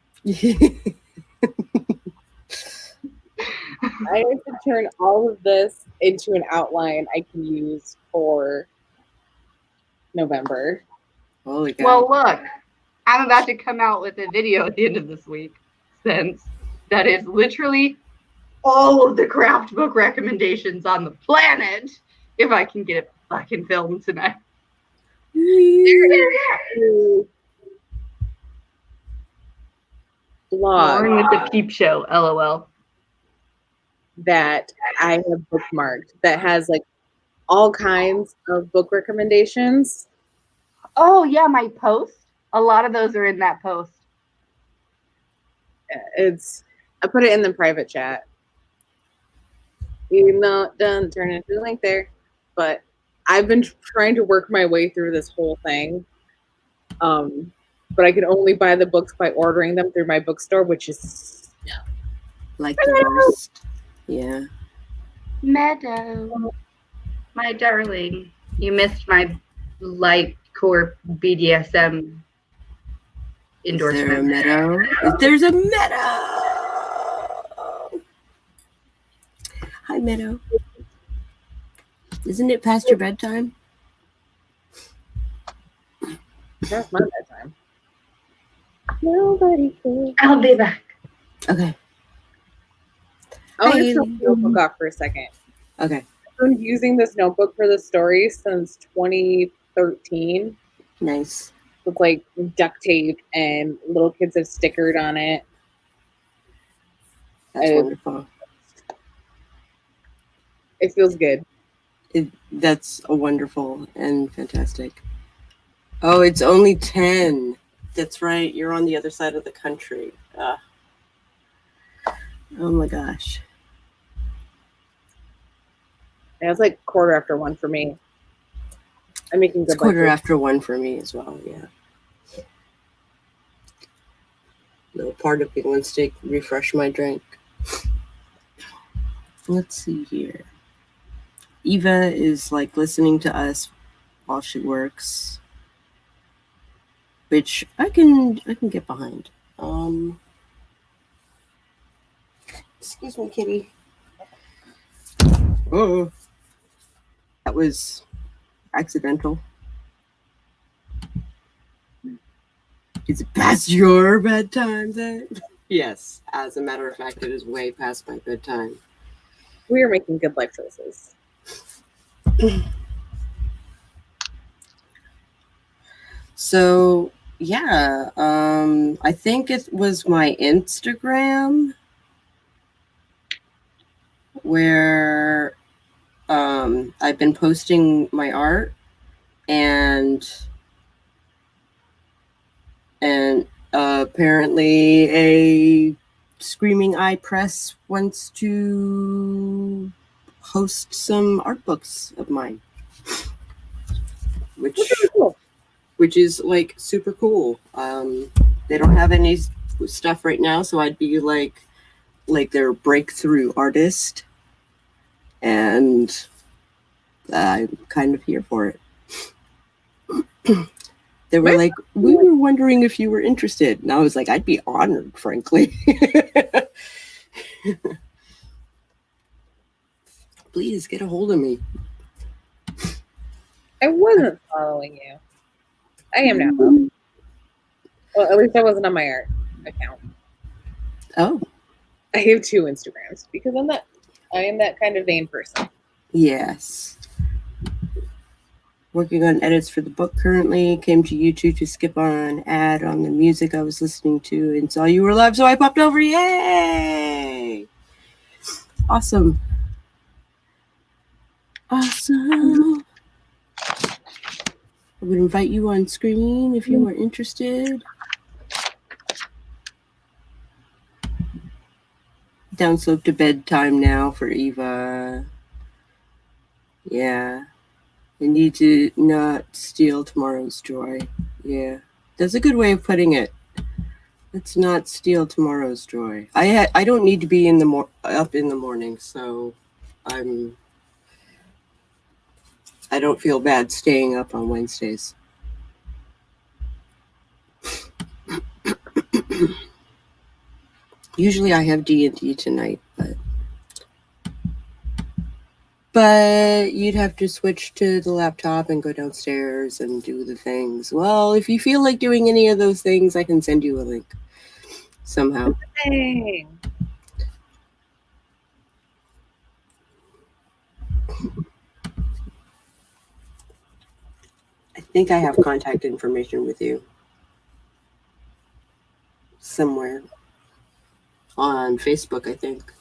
I have to turn all of this into an outline I can use for November. Holy cow. Well, look, I'm about to come out with a video at the end of this week, since that is literally all of the craft book recommendations on the planet, if I can get it fucking filmed tonight. Blog with the peep show, LOL. That I have bookmarked that has like all kinds of book recommendations. Oh yeah, my post. A lot of those are in that post. I put it in the private chat. Even though it doesn't turn into a link there, but I've been trying to work my way through this whole thing. But I can only buy the books by ordering them through my bookstore, which is like the worst. Yeah. Meadow, my darling, you missed my light core BDSM endorsement. Is there a meadow? There's a meadow. Hi, Meadow. Isn't it past your bedtime? That's my bedtime. Nobody cares. I'll be back. Okay. I want to show the notebook off for a second. Okay. I've been using this notebook for the story since 2013. Nice. With like duct tape and little kids have stickered on it. That's wonderful. It feels good. That's a wonderful and fantastic. Oh, it's only 10. That's right. You're on the other side of the country. Oh my gosh. Yeah, it's like 1:15 for me. I'm making It's good life. 1:15 for me as well. Yeah. No part of me wants to refresh my drink. Let's see here. Eva is like listening to us while she works, which I can get behind. Excuse me, kitty. Oh, that was accidental. Is it past your bedtime then? Yes, as a matter of fact, it is way past my bedtime. We are making good life choices. So yeah, I think it was my Instagram where I've been posting my art and apparently a Screaming Eye Press wants to host some art books of mine, which is like super cool. They don't have any stuff right now, so I'd be like their breakthrough artist, and I'm kind of here for it. They were like, we were wondering if you were interested. And I was like, I'd be honored, frankly. Please get a hold of me. I wasn't following you. I am now. Well, at least I wasn't on my art account. Oh. I have 2 Instagrams because I am that kind of vain person. Yes. Working on edits for the book currently. Came to YouTube to skip on an ad on the music I was listening to and saw you were live, so I popped over. Yay! Awesome. Awesome. I would invite you on screen if you are interested. Downslope to bedtime now for Eva. Yeah. I need to not steal tomorrow's joy. Yeah. That's a good way of putting it. Let's not steal tomorrow's joy. I don't need to be up in the morning, so I don't feel bad staying up on Wednesdays. Usually I have D&D tonight, but you'd have to switch to the laptop and go downstairs and do the things. Well, if you feel like doing any of those things, I can send you a link somehow. Dang. I think I have contact information with you somewhere on Facebook, I think.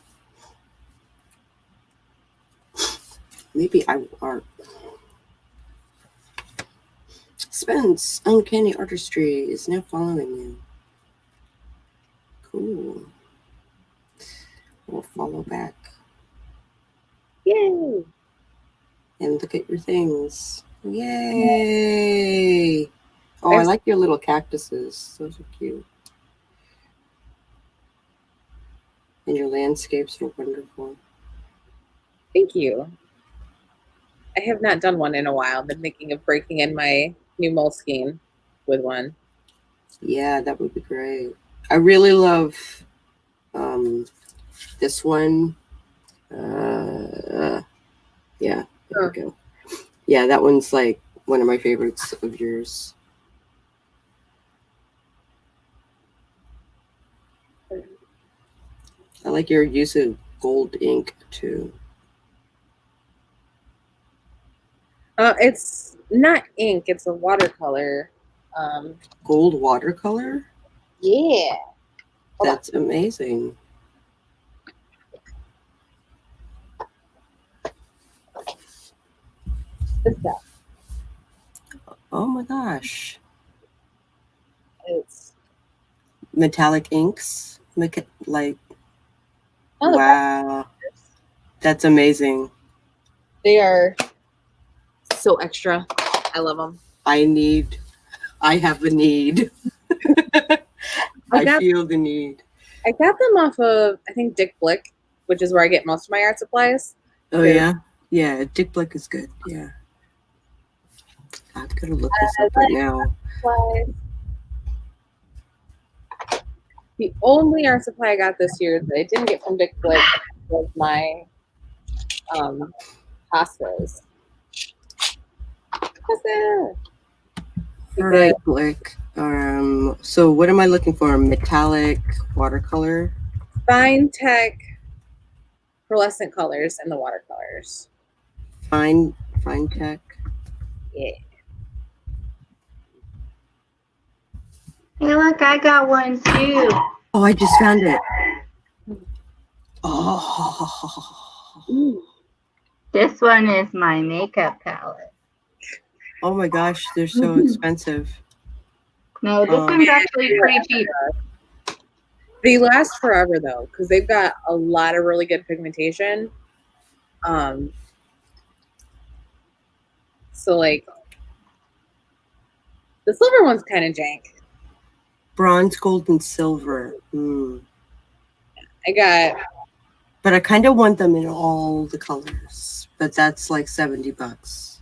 Maybe I will art. Spence, Uncanny Artistry is now following you. Cool. We'll follow back. Yay! And look at your things. Yay! Oh, I like your little cactuses. Those are cute. And your landscapes are wonderful. Thank you. I have not done one in a while. I've been thinking of breaking in my new Moleskine with one. Yeah, that would be great. I really love this one. Yeah, there we go. Yeah, that one's like one of my favorites of yours. I like your use of gold ink too. It's not ink, it's a watercolor. Gold watercolor? Yeah. That's amazing. This stuff. Oh my gosh. It's metallic inks. Like, wow. That's amazing. They are so extra. I love them. I have a need. I feel the need. I got them off of, I think, Dick Blick, which is where I get most of my art supplies. Oh, yeah? Yeah, Dick Blick is good. Yeah. I'm going to look this up right now. The only art supply I got this year that I didn't get from Dick Blick was my pastas. All right, Blick. So what am I looking for? Metallic watercolor? Fine tech pearlescent colors and the watercolors. Fine tech. Yeah. Hey, look, I got one too. Oh, I just found it. Oh. This one is my makeup palette. Oh my gosh, they're so expensive. No, this one's actually pretty cheap. They last forever though, because they've got a lot of really good pigmentation. So like the silver one's kind of jank. Bronze, gold, and silver. But I kind of want them in all the colors. But that's like $70.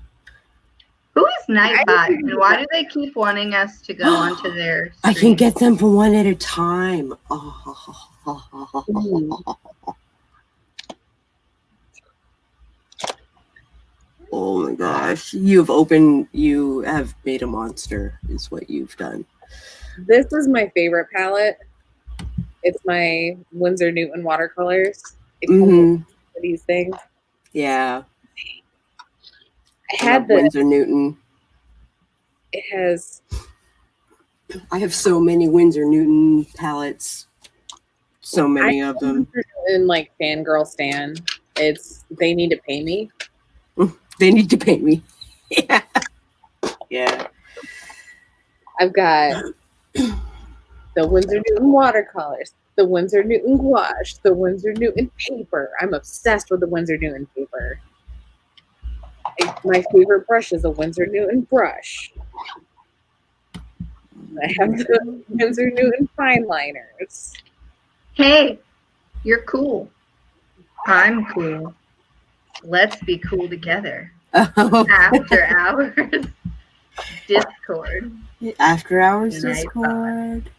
Who is Nightbot, and why do they keep wanting us to go onto their I can get them for one at a time. Oh my gosh. You have made a monster, is what you've done. This is my favorite palette. It's my Winsor Newton watercolors. It comes with these things. Yeah. I had the Winsor Newton. It has. I have so many Winsor Newton palettes. So many of them. In like fangirl stan. They need to pay me. They need to pay me. Yeah. Yeah. I've got the Winsor Newton watercolors, the Winsor Newton gouache, the Winsor Newton paper. I'm obsessed with the Winsor Newton paper. My favorite brush is a Winsor Newton brush. I have the Winsor Newton fine liners. Hey, you're cool. I'm cool. Let's be cool together. After hours Discord. After hours Discord.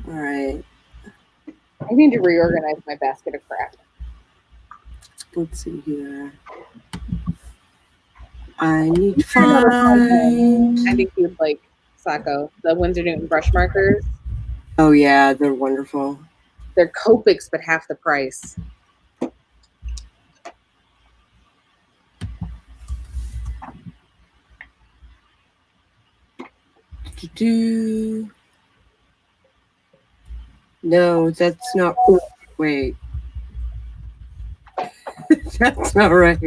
All right. I need to reorganize my basket of crap. Let's see here. I need to find. I think you'd like Sacco, the Winsor Newton brush markers. Oh yeah, they're wonderful. They're Copics, but half the price. No, that's not. Wait. That's not right.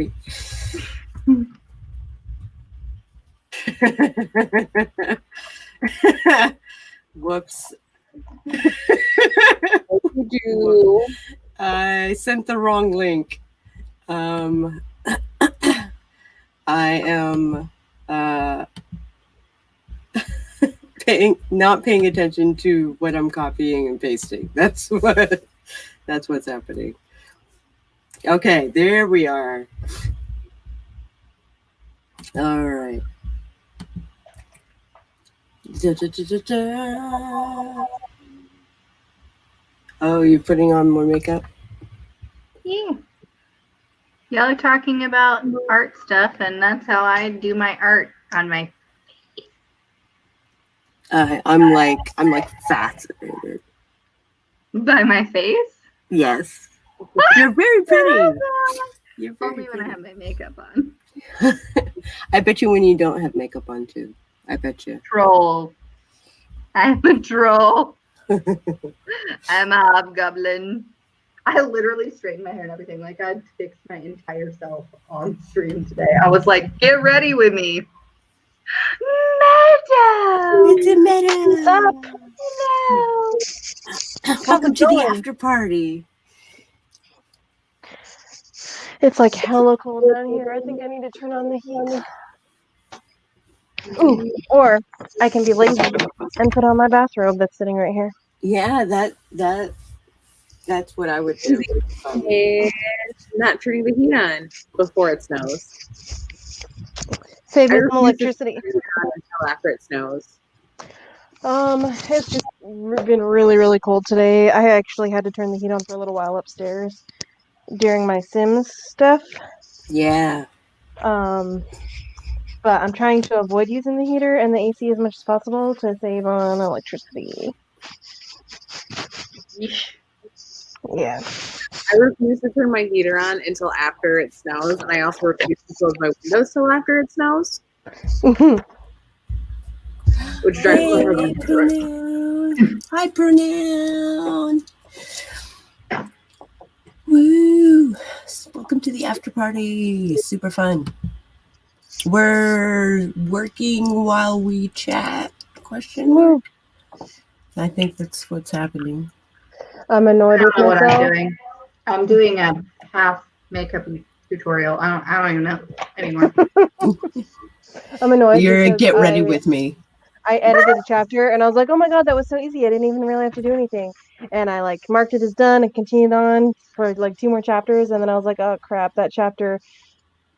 Whoops. What did you do? I sent the wrong link. I am not paying attention to what I'm copying and pasting. That's what's happening. Okay, there we are. All right. Oh, you're putting on more makeup? Yeah. Y'all are talking about art stuff, and that's how I do my art on my face. I'm like fascinated. By my face? Yes. You're very pretty. You're very Only when pretty. I have my makeup on. I bet you when you don't have makeup on too. I bet you. Troll. I'm a troll. I'm a hobgoblin. I literally straightened my hair and everything. Like I'd fixed my entire self on stream today. I was like, get ready with me. Meadow! It's a Meadow! Up! Meadow! Welcome to the after party. It's like hella cold down here. I think I need to turn on the heat. Ooh, or I can be lazy and put on my bathrobe that's sitting right here. Yeah, that's what I would do. And not turning the heat on before it snows. Save I me refuse some to electricity. turn it on until after it snows. It's just been really, really cold today. I actually had to turn the heat on for a little while upstairs during my Sims stuff. Yeah. But I'm trying to avoid using the heater and the AC as much as possible to save on electricity. Yeah. I refuse to turn my heater on until after it snows, and I also refuse to close my windows till after it snows. Which drives Hey, my husband pronoun. Hi, pronoun. Woo! Welcome to the after party. Super fun. We're working while we chat. Question mark? I think that's what's happening. I'm annoyed with I don't know what I'm myself. doing. I'm doing a half makeup tutorial. I don't even know anymore. I'm annoyed You're because get ready with me. I edited a chapter and I was like, oh my god, that was so easy. I didn't even really have to do anything. And I like marked it as done and continued on for like 2 more chapters. And then I was like, oh crap, that chapter,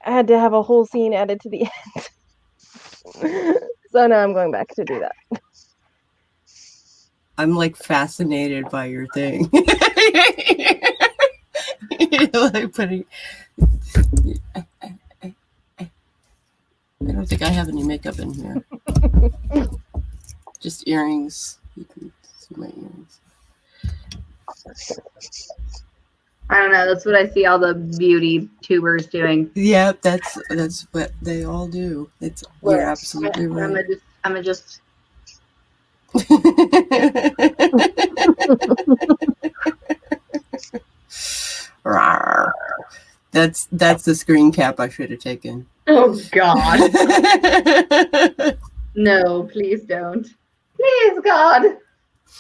I had to have a whole scene added to the end. So now I'm going back to do that. I'm like fascinated by your thing. Like putting. I don't think I have any makeup in here. Just earrings. You can see my earrings. I don't know. That's what I see all the beauty tubers doing. Yeah, that's what they all do. You're absolutely right. I'm just. That's the screen cap I should have taken. Oh God. No, please don't. Please, God.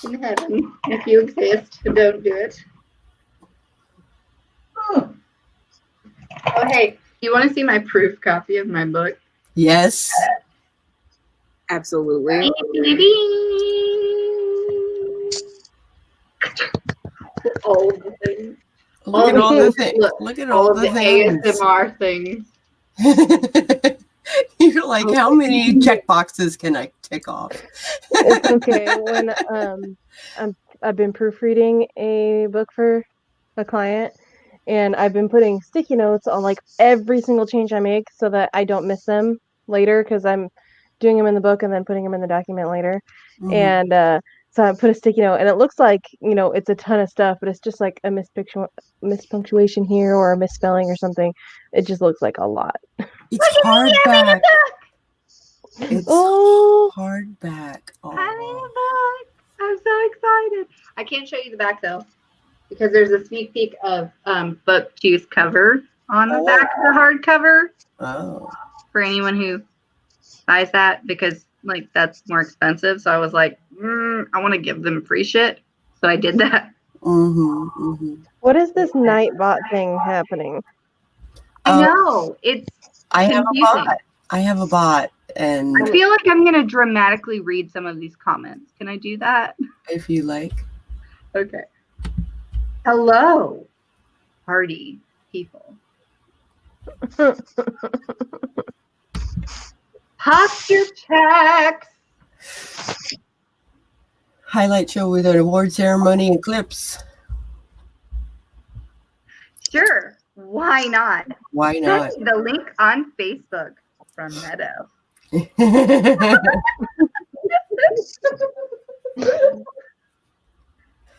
In heaven, if you exist, don't do it. Oh, hey, you want to see my proof copy of my book? Yes. absolutely. All of the things. Look at all the things. Look at all of the things. ASMR things. You're like, how many check boxes can I tick off? It's okay. When I've been proofreading a book for a client, and I've been putting sticky notes on like every single change I make so that I don't miss them later because I'm doing them in the book and then putting them in the document later. Mhm. And so I put a sticky note, and it looks like it's a ton of stuff, but it's just like a mispunctuation here or a misspelling or something. It just looks like a lot. It's hardback. It's hardback. I'm in the back. I'm so excited. I can't show you the back though, because there's a sneak peek of book two's cover on the back of the hardcover. Oh. For anyone who buys that, because like that's more expensive. So I was like, I want to give them free shit. So I did that. What is this Nightbot thing happening? I know. It's confusing. I have a bot. And I feel like I'm going to dramatically read some of these comments. Can I do that? If you like. Okay. Hello, party people. Posture checks. Highlight show with an award ceremony and clips. Sure. Why not? Why not? Send me the link on Facebook from Meadow.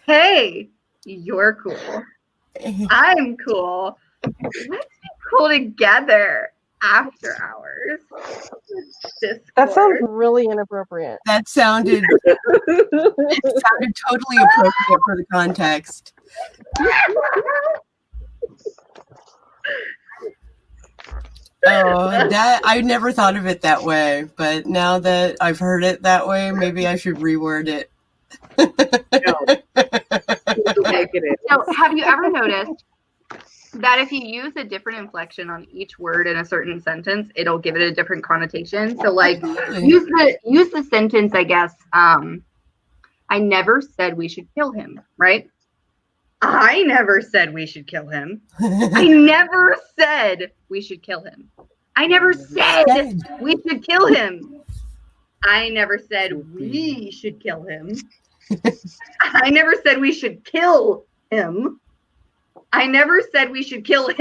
Hey, you're cool. I'm cool. Let's be cool together after hours. That sounds really inappropriate. It sounded totally appropriate for the context. Oh, that I never thought of it that way, but now that I've heard it that way, maybe I should reword it. So, have you ever noticed that if you use a different inflection on each word in a certain sentence, it'll give it a different connotation. So like use the sentence, I guess, I never said we should kill him, right? I never said we should kill him. I never said we should kill him. I never said we should kill him. I never said we should kill him. I never said we should kill him. I never said we should kill him.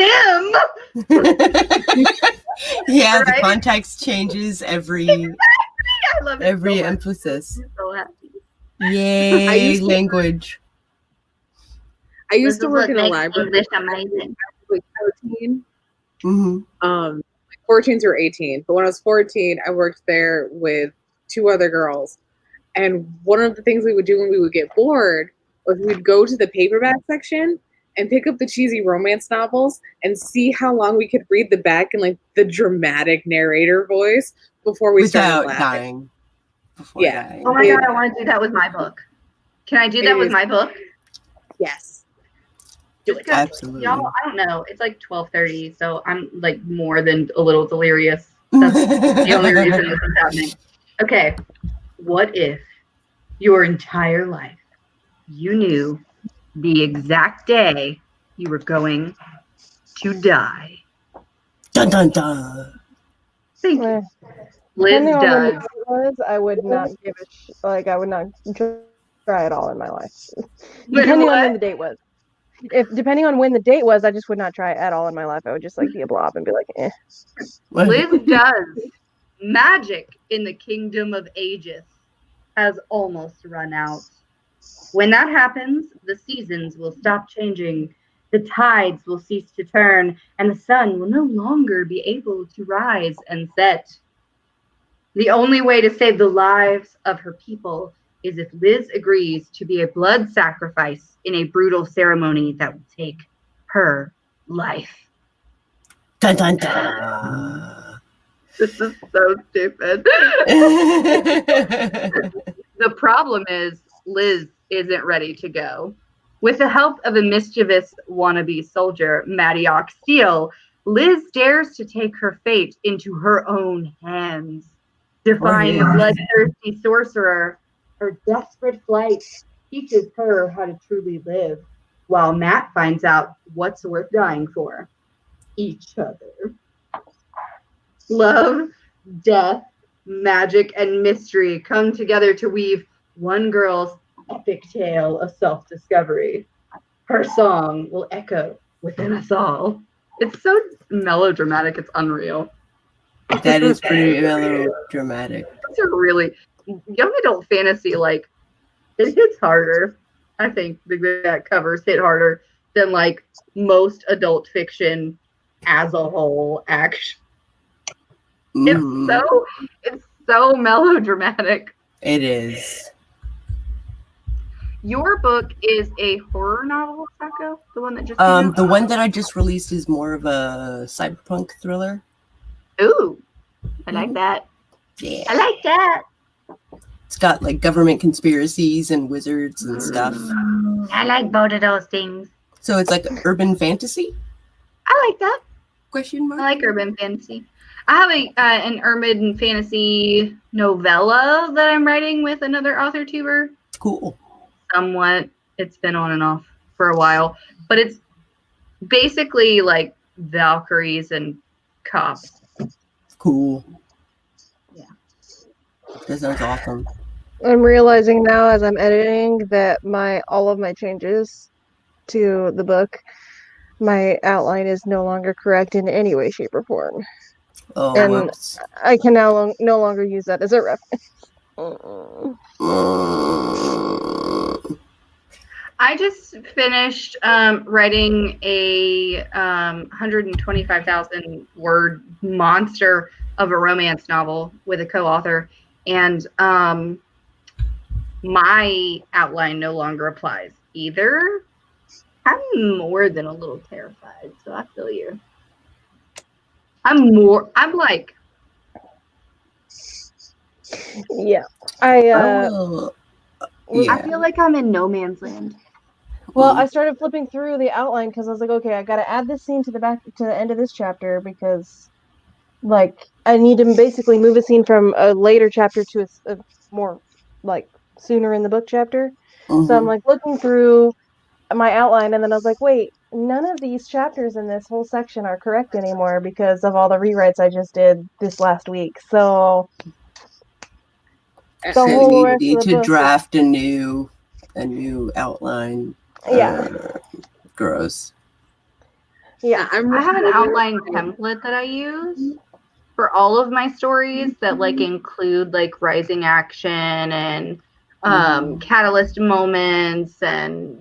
Yeah, right? The context changes every I love it every so emphasis. I'm so happy. Yay, language. I used to work in a library. English amazing. Like 14. Mm-hmm. 14 through 18. But when I was 14, I worked there with 2 other girls. And one of the things we would do when we would get bored was we'd go to the paperback section and pick up the cheesy romance novels and see how long we could read the back in like the dramatic narrator voice before we started laughing. Dying. Oh my God, I want to do that with my book. Can I do that with my book? Yes. Do it. Absolutely. Y'all, I don't know. It's like 12:30, so I'm like more than a little delirious. That's the only reason this is happening. Okay. What if your entire life you knew the exact day you were going to die? Dun dun dun. Thank you. Liz does. I would not give a I would not try at all in my life. Depending on when the date was. Depending on when the date was, I just would not try at all in my life. I would just like be a blob and be like, eh. Liz does. Magic in the kingdom of Aegis has almost run out. When that happens, the seasons will stop changing, the tides will cease to turn, and the sun will no longer be able to rise and set. The only way to save the lives of her people is if Liz agrees to be a blood sacrifice in a brutal ceremony that will take her life. Dun, dun, dun. This is so stupid. The problem is Liz isn't ready to go. With the help of a mischievous wannabe soldier, Madioc Steele, Liz dares to take her fate into her own hands. Defying the bloodthirsty sorcerer, her desperate flight teaches her how to truly live, while Matt finds out what's worth dying for. Each other. Love, death, magic, and mystery come together to weave one girl's epic tale of self-discovery. Her song will echo within us all. It's so melodramatic, it's unreal. That is pretty melodramatic. It's a really young adult fantasy, like it hits harder. I think that covers hit harder than like most adult fiction as a whole. Actually, it's so melodramatic. It is. Your book is a horror novel, Sako? The one that just the one that I just released is more of a cyberpunk thriller. Ooh, I like that. Yeah, I like that. It's got like government conspiracies and wizards and stuff. I like both of those things. So it's like urban fantasy? I like that. Question mark? I like urban fantasy. I have an urban fantasy novella that I'm writing with another authortuber. Cool. Somewhat. It's been on and off for a while. But it's basically like Valkyries and cops. Cool. Yeah. That sounds awesome. I'm realizing now as I'm editing that all of my changes to the book, my outline is no longer correct in any way, shape, or form. Oh, and whoops. I can now no longer use that as a reference. I just finished writing a 125,000 word monster of a romance novel with a co-author, and my outline no longer applies either. I'm more than a little terrified, so I feel you. I'm like, yeah. I feel like I'm in no man's land. Well, I started flipping through the outline because I was like, okay, I got to add this scene to the end of this chapter because, like, I need to basically move a scene from a later chapter to a more, like, sooner in the book chapter. So I'm like looking through my outline, and then I was like, wait, none of these chapters in this whole section are correct anymore because of all the rewrites I just did this last week. So the So whole you rest of need the to book, draft a new outline. yeah, Gross. yeah. I'm I have an really- outline template that I use for all of my stories that like include like rising action and catalyst moments and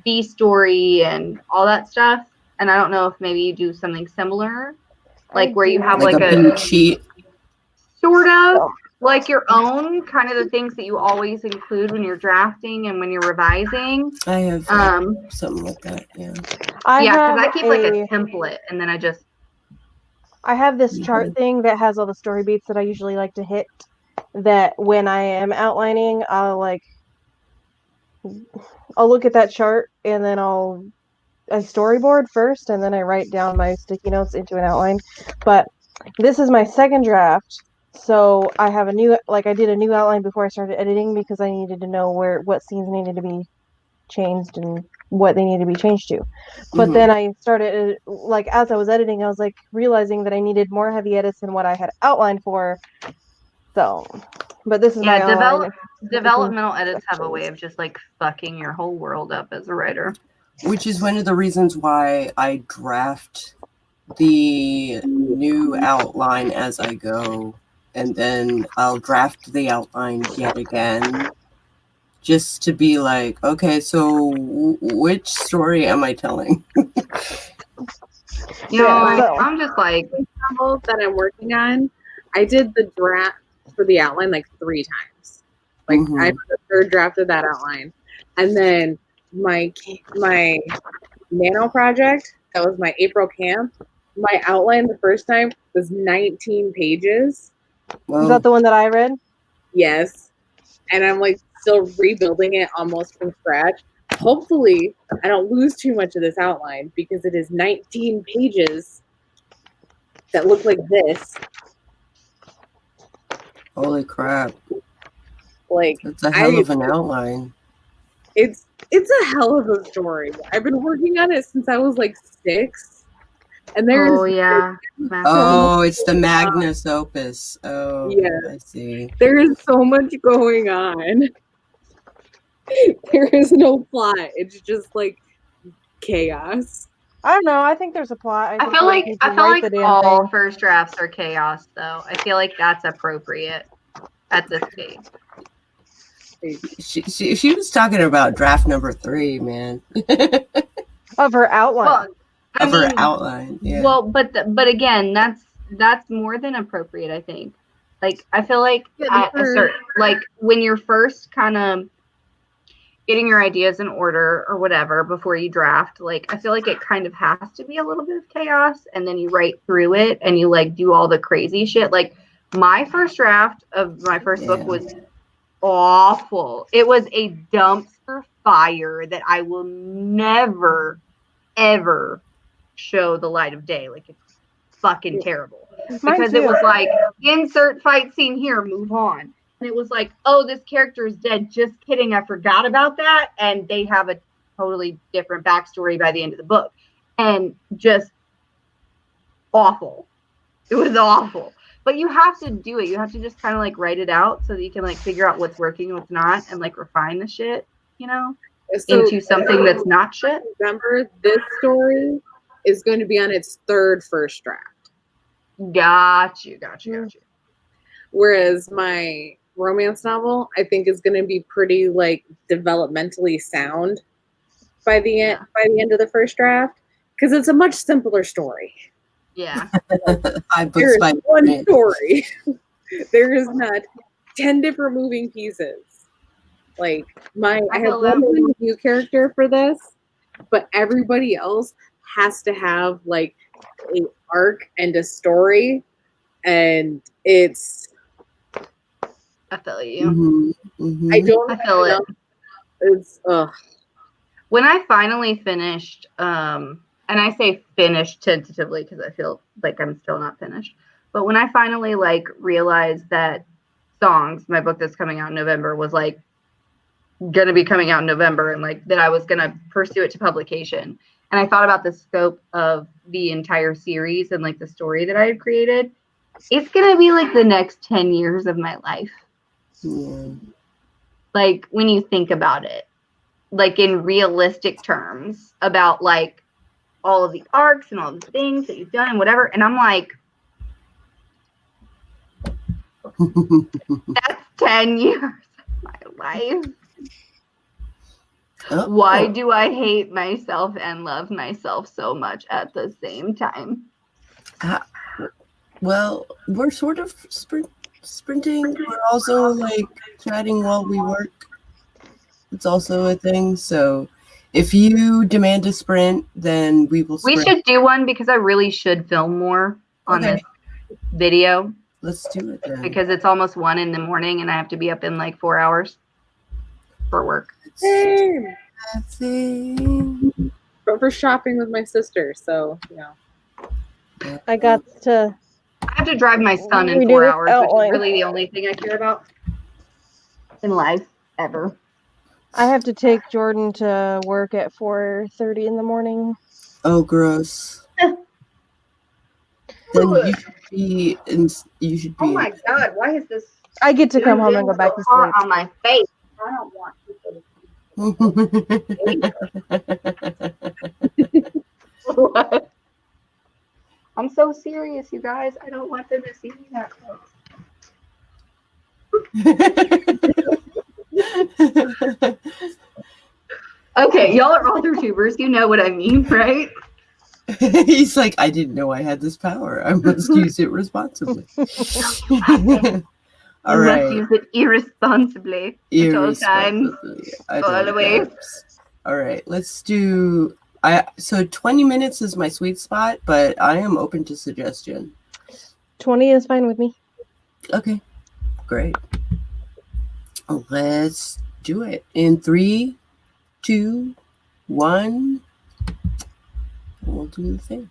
B story and all that stuff. And I don't know if maybe you do something similar, like where you have Like like a beat sheet. sort of like your own kind of the things that you always include when you're drafting and when you're revising. I have something like that. Yeah. Because I keep like a template and then I have this chart thing that has all the story beats that I usually like to hit, that when I am outlining, I'll look at that chart and then I storyboard first and then I write down my sticky notes into an outline. But this is my second draft, so I have I did a new outline before I started editing because I needed to know what scenes needed to be changed and what they need to be changed to. But then I started, like, as I was editing, I was like realizing that I needed more heavy edits than what I had outlined for. So, but this is my outline. developmental edits have a way of just like fucking your whole world up as a writer. Which is one of the reasons why I draft the new outline as I go, and then I'll draft the outline yet again, just to be like, okay, so which story am I telling? I'm just like novel that I'm working on. I did the draft for the outline like 3 times. Like I did the third draft of that outline, and then my nano project, that was my April camp. My outline the first time was 19 pages. Is that the one that I read? Yes. And I'm like still rebuilding it almost from scratch. Hopefully I don't lose too much of this outline because it is 19 pages that look like this. Holy crap. Like, it's a hell of an outline. It's a hell of a story. I've been working on it since I was like 6. And there's it's the Magnus Opus. Oh, yeah. I see. There is so much going on. There is no plot. It's just like chaos. I don't know. I think there's a plot. I feel like all first drafts are chaos, though. I feel like that's appropriate at this stage. She was talking about draft number 3, man. Of her outline. Well, her outline, yeah. Well, but again, that's more than appropriate, I think. Like, I feel like like when you're first kind of getting your ideas in order or whatever before you draft, like I feel like it kind of has to be a little bit of chaos, and then you write through it and you like do all the crazy shit. Like my first draft of my first book was awful. It was a dumpster fire that I will never ever show the light of day. Like, it's fucking terrible. Because it was like, insert fight scene here, move on. And it was like, oh, this character is dead. Just kidding, I forgot about that. And they have a totally different backstory by the end of the book. And just awful. It was awful. But you have to do it. You have to just kind of like write it out so that you can like figure out what's working and what's not, and like refine the shit, into something that's not shit. Remember, this story is going to be on its 3rd first draft. Got you. Whereas my romance novel, I think, is going to be pretty like developmentally sound by the end of the first draft, because it's a much simpler story. Yeah. There is one story. There is not 10 different moving pieces. Like I have one new character for this, but everybody else has to have like an arc and a story, and it's. I feel you. I don't. I feel it. It's when I finally finished, and I say finished tentatively because I feel like I'm still not finished, but when I finally like realized that Songs, my book that's coming out in November, was like going to be coming out in November, and like that I was going to pursue it to publication. And I thought about the scope of the entire series and like the story that I had created. It's going to be like the next 10 years of my life. Yeah. Like when you think about it, like in realistic terms about like all of the arcs and all the things that you've done and whatever. And I'm like, that's 10 years of my life. Oh. Why do I hate myself and love myself so much at the same time? Well, we're sort of sprinting. We're also like chatting while we work. It's also a thing. So if you demand a sprint, then we will sprint. We should do one because I really should film more on this video. Let's do it then. Because it's almost 1 a.m. and I have to be up in like 4 hours for work. Same. Same. But for shopping with my sister, so I got to. I have to drive my son in redo 4 this hours, which outline. is really the only thing I care about in life ever. I have to take Jordan to work at 4:30 in the morning. Oh, gross. Then you should be in. You should be. Oh my god! Why is this? I get to come home and go back to sleep. On my face. I don't want What? I'm so serious, you guys. I don't want them to see me that close. Okay, y'all are author tubers. You know what I mean, right? He's like, I didn't know I had this power. I must use it responsibly. All right. Must use it irresponsibly. At all times. Always. All right, let's do. So 20 minutes is my sweet spot, but I am open to suggestion. 20 is fine with me. Okay, great. Let's do it in 3, 2, 1. We'll do the thing.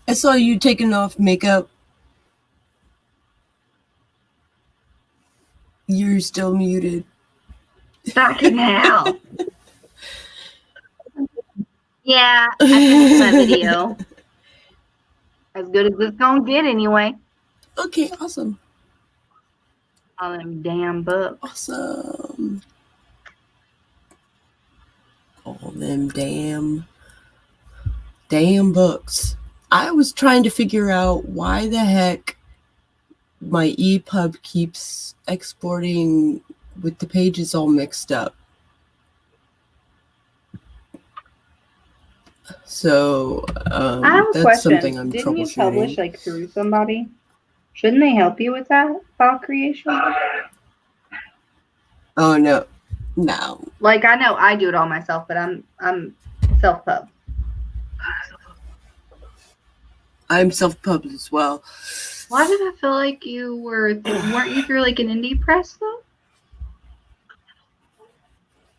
I saw you taking off makeup. You're still muted. Fucking hell. Yeah, I finished my video. As good as it's gonna get anyway. Okay, awesome. All them damn books. Awesome. All them damn books. I was trying to figure out why the heck my EPUB keeps exporting with the pages all mixed up. So I have a that's question. something I'm Didn't you troubleshooting. publish like through somebody? Shouldn't they help you with that file creation? Oh no. Like I know I do it all myself, but I'm self-pub. I'm self-published as well. Why did I feel like you weren't you through like an indie press though?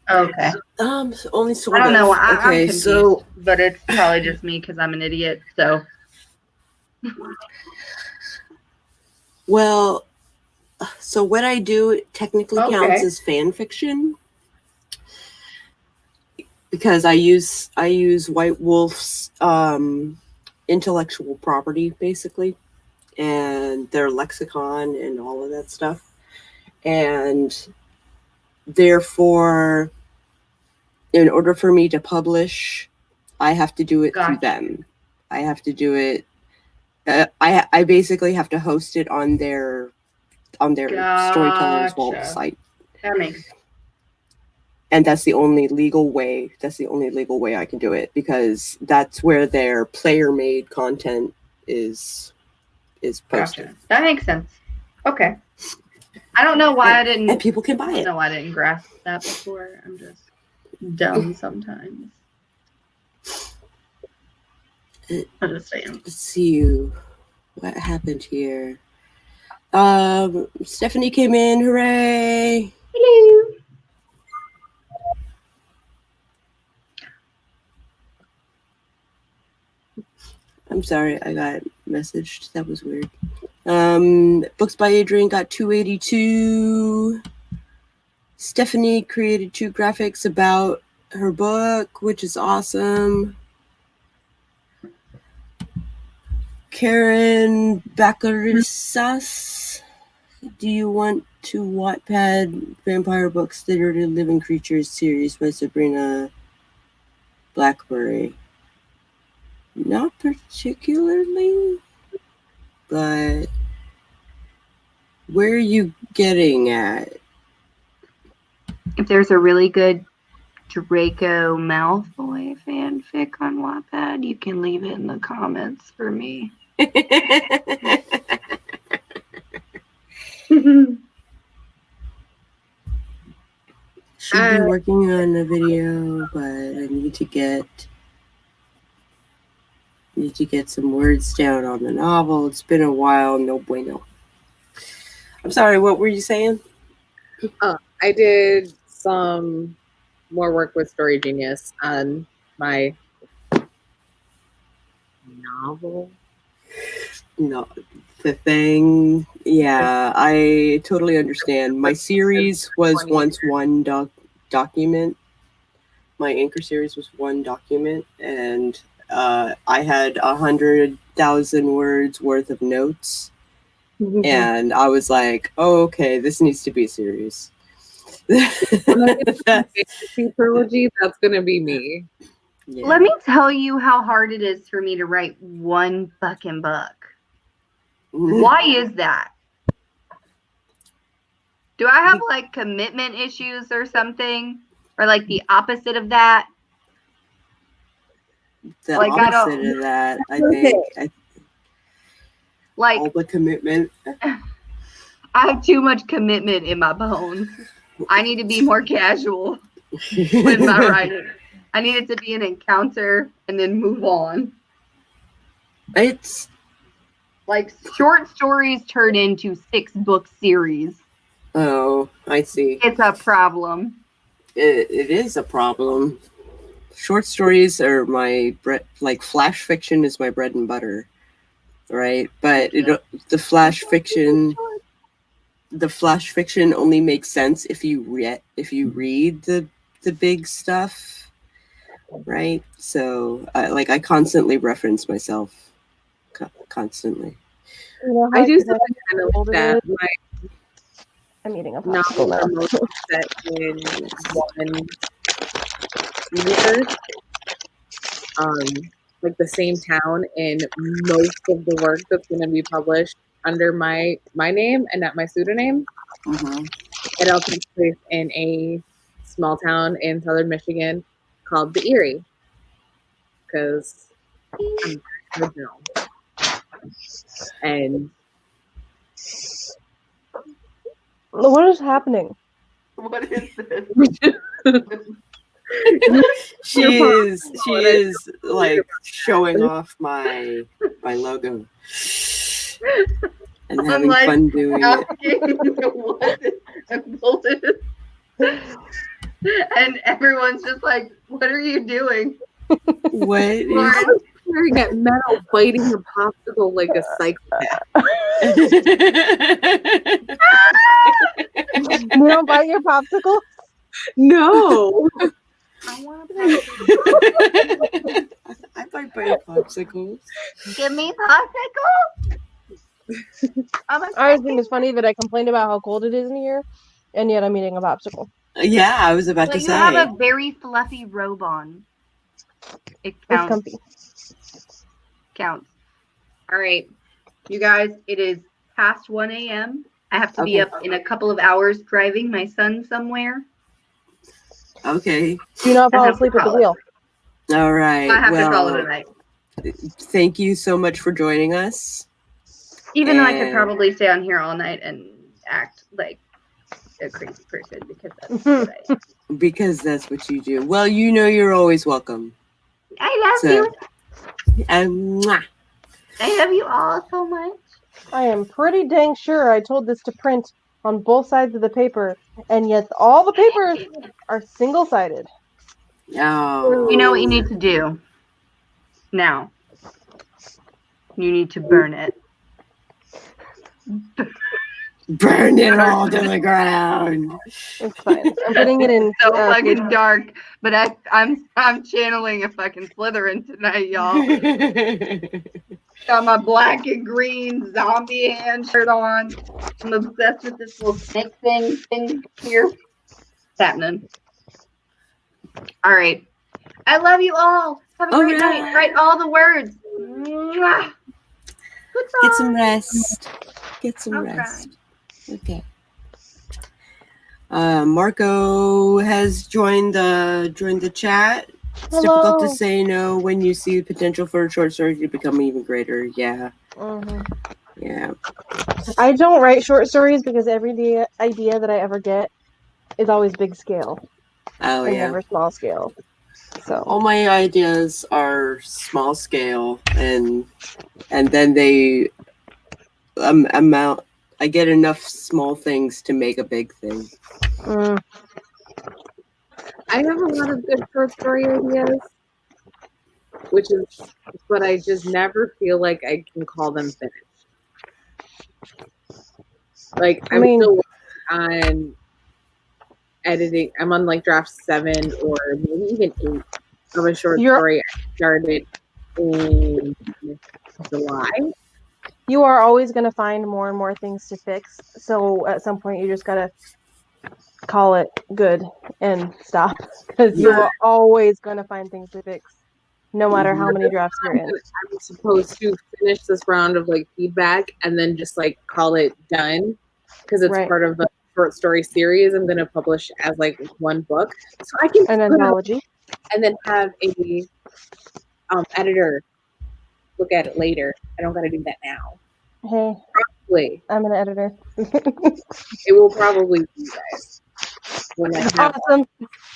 Okay. Only sort I don't of. know. I'm Okay, confused, so but it's probably just me because I'm an idiot. So. Well, so what I do technically counts as fan fiction because I use White Wolf's intellectual property basically, and their lexicon and all of that stuff, and therefore, in order for me to publish, I have to do it through them. I have to do it. I basically have to host it on their Storytellers Vault site. That makes sense. And that's the only legal way. That's the only legal way I can do it because that's where their player-made content is posted. Gotcha. That makes sense. Okay. I don't know why I didn't. And people can buy it. I don't know why I didn't grasp that before. I'm just dumb sometimes. I'm just saying. Let's see what happened here. Stephanie came in. Hooray! Hello. I'm sorry, I got messaged. That was weird. Books by Adrian got 282. Stephanie created 2 graphics about her book, which is awesome. Karen Bakarisas, do you want to Wattpad vampire books that are the Living Creatures series by Sabrina Blackberry? Not particularly, but where are you getting at? If there's a really good Draco Malfoy fanfic on Wattpad, you can leave it in the comments for me. Should be working on a video, but I need to get some words down on the novel. It's been a while, no bueno. I'm sorry, what were you saying? I did some more work with Story Genius on my novel. No, the thing. Yeah, I totally understand. My series was once one document. My Anchor series was one document, and I had 100,000 words worth of notes. And I was like, oh, okay, this needs to be a series. Trilogy, that's gonna be me. Yeah. Let me tell you how hard it is for me to write one fucking book. Why is that? Do I have like commitment issues or something? Or like the opposite of that? The like, opposite of that, I think. Like all the commitment. I have too much commitment in my bones. I need to be more casual with my writing. I need it to be an encounter and then move on. It's like short stories turn into 6-book series. Oh, I see. It's a problem. it is a problem. Short stories are my bread, like flash fiction is my bread and butter, right? But the flash fiction only makes sense if you read the big stuff, right? So I constantly reference myself, constantly. You know I how do when something kind of old like it that. is? My I'm eating a popsicle novels are now. mostly set in one universe, like the same town, and most of the work that's going to be published under my name and not my pseudonym. Mm-hmm. It all takes place in a small town in southern Michigan called the Erie, because I'm original. And What is happening? What is this? She is like showing off my logo and I'm having like fun doing it. what is and everyone's just like, what are you doing? What is Lauren, staring at metal, biting a popsicle like a psychopath. You don't bite your popsicle? No. I want a popsicle. I might buy popsicles. Give me popsicle. I'm a I always think it's funny that I complained about how cold it is in here, and yet I'm eating a popsicle. Yeah, I was about Well, to you have say. a very fluffy robe on. It It's counts. comfy. Counts. All right, you guys. It is past 1 a.m. I have to be Okay. up in a couple of hours driving my son somewhere. Okay. Do not I fall have asleep to at the call it. wheel. All right. I have to call it Well, a night. thank you so much for joining us. Even though I could And- probably stay on here all night and act like a crazy person because that's what I am. Because that's what you do. Well, you know you're always welcome. I love So, you. mwah. I love you all so much. I am pretty dang sure I told this to print on both sides of the paper, and yet all the papers are single-sided. Oh. You know what you need to do now? You need to burn it. Burn it all to the ground. It's fine. I'm putting it in. So fucking dark, but I'm channeling a fucking Slytherin tonight, y'all. Got my black and green zombie hand shirt on. I'm obsessed with this little snake thing here. It's happening. All right. I love you all. Have a All great right. night. Write all the words. Mwah. Goodbye. Get some rest. Get some I'll rest. Okay. Marco has joined the chat. It's difficult to Hello. say no when you see the potential for a short story to become even greater. Yeah. Yeah. I don't write short stories because every idea that I ever get is always big scale Oh and yeah. never small scale. So All my ideas are small scale, and then they amount. I get enough small things to make a big thing. I have a lot of good short story ideas, which is, but I just never feel like I can call them finished. Like I'm still working on editing. I'm on like draft 7 or maybe even 8 of a short story I started in July. You are always going to find more and more things to fix. So at some point, you just got to call it good and stop, because you are always going to find things to fix, no matter how many drafts you're in. I'm supposed to finish this round of like feedback and then just like call it done, because it's part of the short story series I'm going to publish as like one book, so I can an anthology and then have a editor look at it later. I don't got to do that now. Hey, probably I'm an editor. It will probably be you guys when I have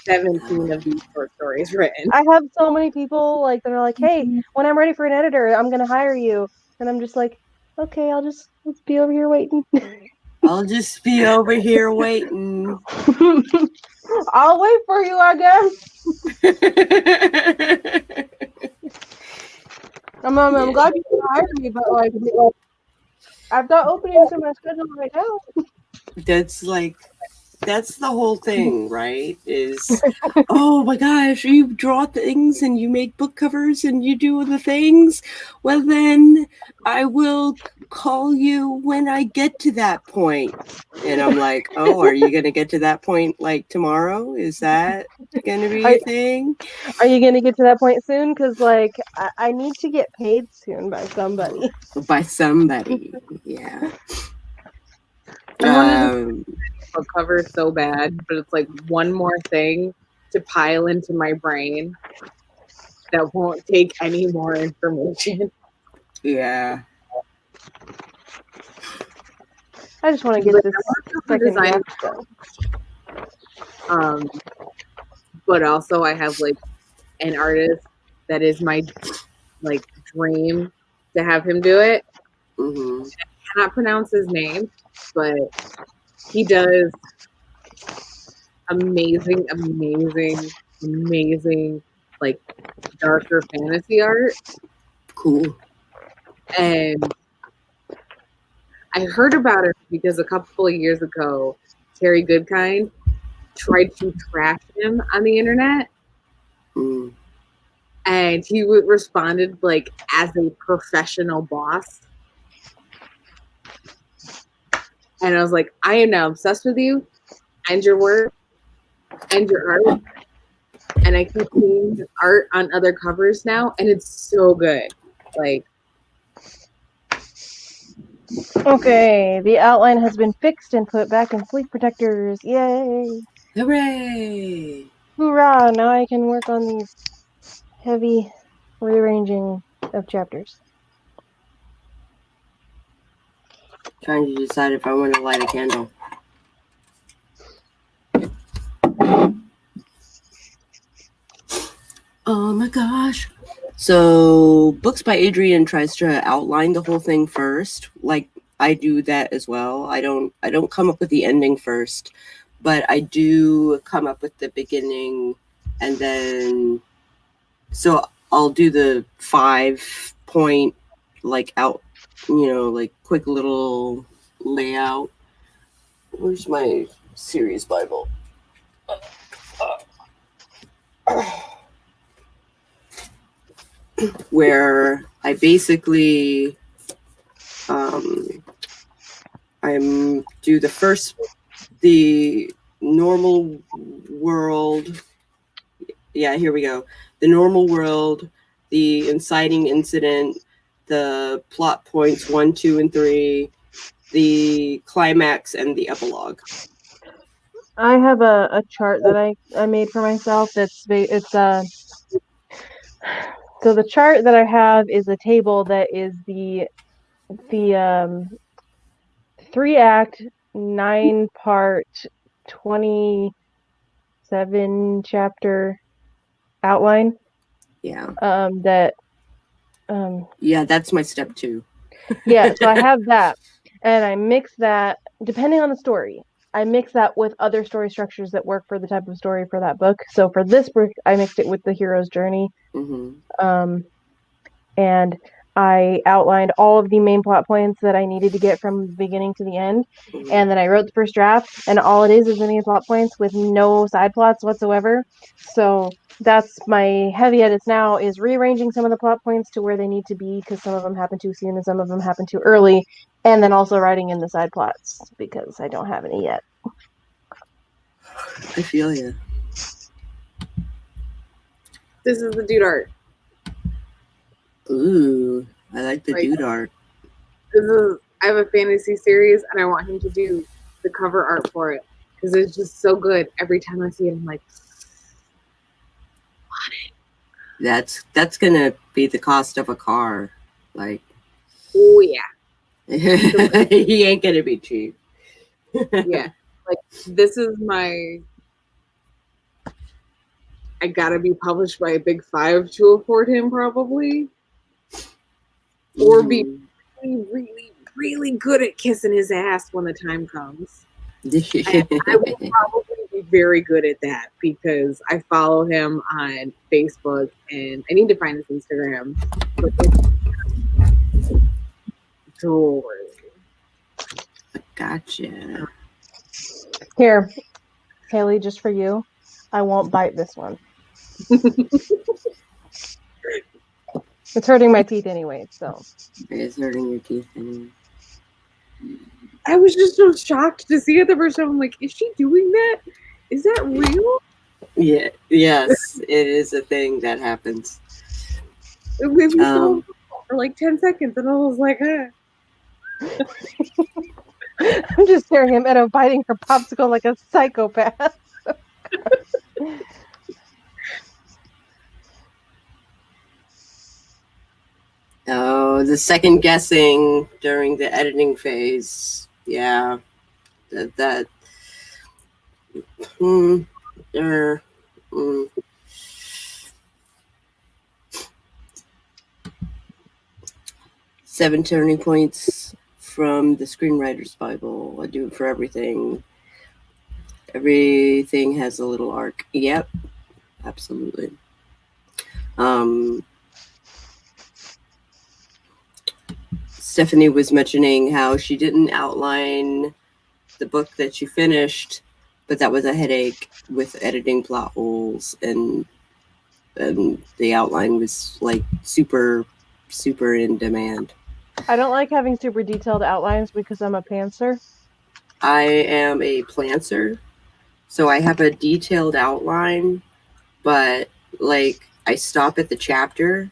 17 of these short stories written. I have so many people like that are like, hey, when I'm ready for an editor, I'm gonna hire you, and I'm just like, okay, let's be over here waiting. I'll just be over here waiting. I'll wait for you, I guess. I'm glad you hired me, but like, I've got openings in my schedule right now. That's the whole thing, right? Is, oh my gosh, you draw things and you make book covers and you do the things. Well, then I will call you when I get to that point. And I'm like, oh, are you going to get to that point like tomorrow? Is that going to be a thing? Are you going to get to that point soon? Because like, I need to get paid soon by somebody. By somebody, yeah. I wanted to book cover so bad, but it's like one more thing to pile into my brain that won't take any more information. Yeah. I just want to get this second design done. But also I have like an artist that is my like dream to have him do it. Mm-hmm. I cannot pronounce his name, but he does amazing like darker fantasy art. Cool. And I heard about it because a couple of years ago, Terry Goodkind tried to trash him on the internet. Mm. And he responded like as a professional boss. And I was like, I am now obsessed with you and your work and your art. And I keep seeing his art on other covers now, and it's so good. Like, okay, the outline has been fixed and put back in sleep protectors. Yay! Hooray! Hoorah! Now I can work on these heavy rearranging of chapters. Trying to decide if I want to light a candle. Oh my gosh. So Books by Adrian tries to outline the whole thing first. Like I do that as well. I don't come up with the ending first, but I do come up with the beginning, and then so I'll do the 5-point like out, like quick little layout. Where's my series Bible? Where I basically I'm do the normal world. Yeah, here we go. The normal world, the inciting incident, the plot points 1, 2, and 3, the climax, and the epilogue. I have a chart that I made for myself. So the chart that I have is a table that is the 3-act, 9-part, 27 chapter outline. Yeah. Yeah, that's my step 2. Yeah, so I have that, and I mix that depending on the story. I mix that with other story structures that work for the type of story for that book. So for this book, I mixed it with the hero's journey. Mm-hmm. And I outlined all of the main plot points that I needed to get from the beginning to the end. Mm-hmm. And then I wrote the first draft, and all it is the main plot points with no side plots whatsoever. So that's my heavy edits now, is rearranging some of the plot points to where they need to be, because some of them happen too soon and some of them happen too early. And then also writing in the side plots, because I don't have any yet. I feel you. This is the dude art. Ooh, I like the dude art. I have a fantasy series, and I want him to do the cover art for it, because it's just so good. Every time I see it, I'm like, want it. That's gonna be the cost of a car. Like, oh yeah. He ain't gonna be cheap. Yeah, like this is I gotta be published by a big 5 to afford him, probably, or be really, really, really good at kissing his ass when the time comes. And I will probably be very good at that because I follow him on Facebook and I need to find his Instagram. But it's adorable. Gotcha. Here, Haley, just for you. I won't bite this one. It's hurting my teeth anyway, so. It's hurting your teeth anyway. I was just so shocked to see it the first time. I'm like, is she doing that? Is that real? Yeah. Yes, it is a thing that happens. It made me so for like 10 seconds, and I was like, I'm just staring at Meadow biting her popsicle like a psychopath. Oh, the second guessing during the editing phase. Yeah. That Seven turning points from the Screenwriter's Bible. I do it for everything. Everything has a little arc. Yep, absolutely. Stephanie was mentioning how she didn't outline the book that she finished, but that was a headache with editing plot holes, and the outline was like super in demand. I don't like having super detailed outlines because I'm a pantser. I am a planter, so I have a detailed outline, but like I stop at the chapter.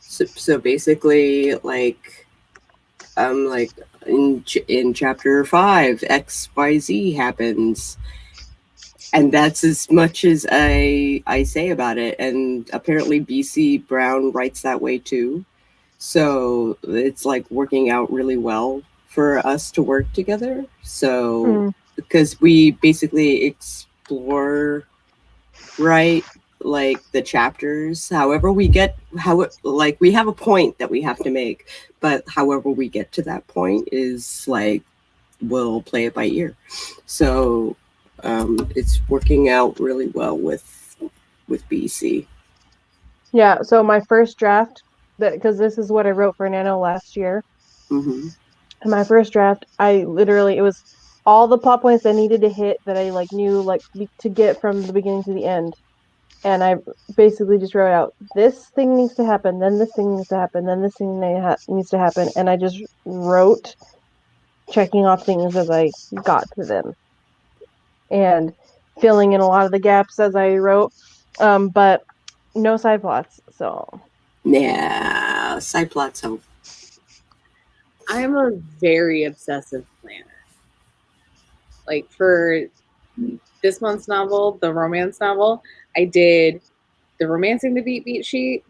So basically, like I'm like in chapter 5, XYZ happens, and that's as much as I say about it. And apparently, BC Brown writes that way too. So it's like working out really well for us to work together. So because we basically explore, right, like the chapters, however we get, like we have a point that we have to make, but however we get to that point is like we'll play it by ear. So it's working out really well with BC. Yeah, so my first draft, because this is what I wrote for Nano last year. Mm-hmm. In my first draft, it was all the plot points I needed to hit that I like knew like to get from the beginning to the end. And I basically just wrote out, this thing needs to happen, then this thing needs to happen, then this thing needs to happen. And I just wrote, checking off things as I got to them. And filling in a lot of the gaps as I wrote. But no side plots, so. Yeah, side plots help. I am a very obsessive planner. Like for this month's novel, the romance novel, I did the Romancing the Beat sheet,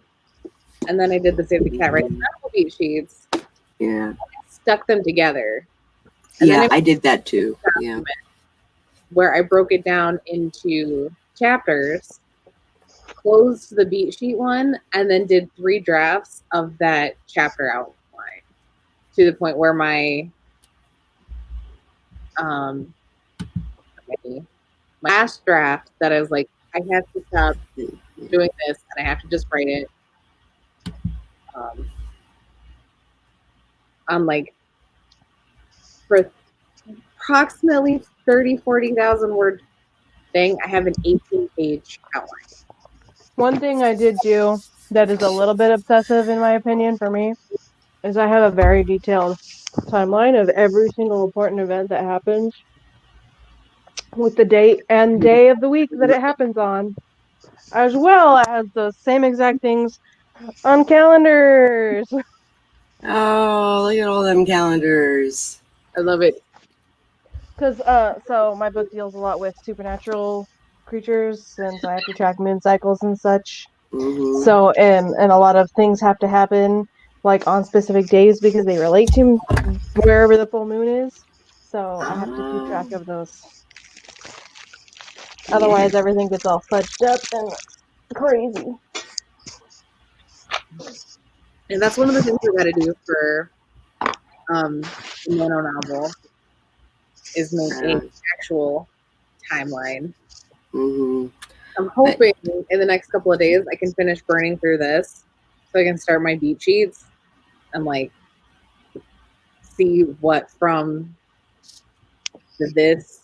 and then I did the Save the Cat Writes Novel beat sheets. Yeah. I stuck them together. And yeah, then I did that too. Yeah. Where I broke it down into chapters, closed the beat sheet one, and then did 3 drafts of that chapter outline to the point where my last draft that I was like, I have to stop doing this and I have to just write it. I'm like, for approximately 40,000 word thing, I have an 18-page outline. One thing I did do that is a little bit obsessive, in my opinion, for me, is I have a very detailed timeline of every single important event that happens with the date and day of the week that it happens on, as well as the same exact things on calendars. Oh, look at all them calendars. I love it. Because, so my book deals a lot with supernatural creatures, since I have to track moon cycles and such. Mm-hmm. So, and a lot of things have to happen, like, on specific days because they relate to wherever the full moon is. So I have to keep track of those. Otherwise, everything gets all fudged up and crazy. And that's one of the things we got to do for The Nano novel is making actual timeline. Mm-hmm. I'm hoping in the next couple of days I can finish burning through this so I can start my beat sheets and like see what from this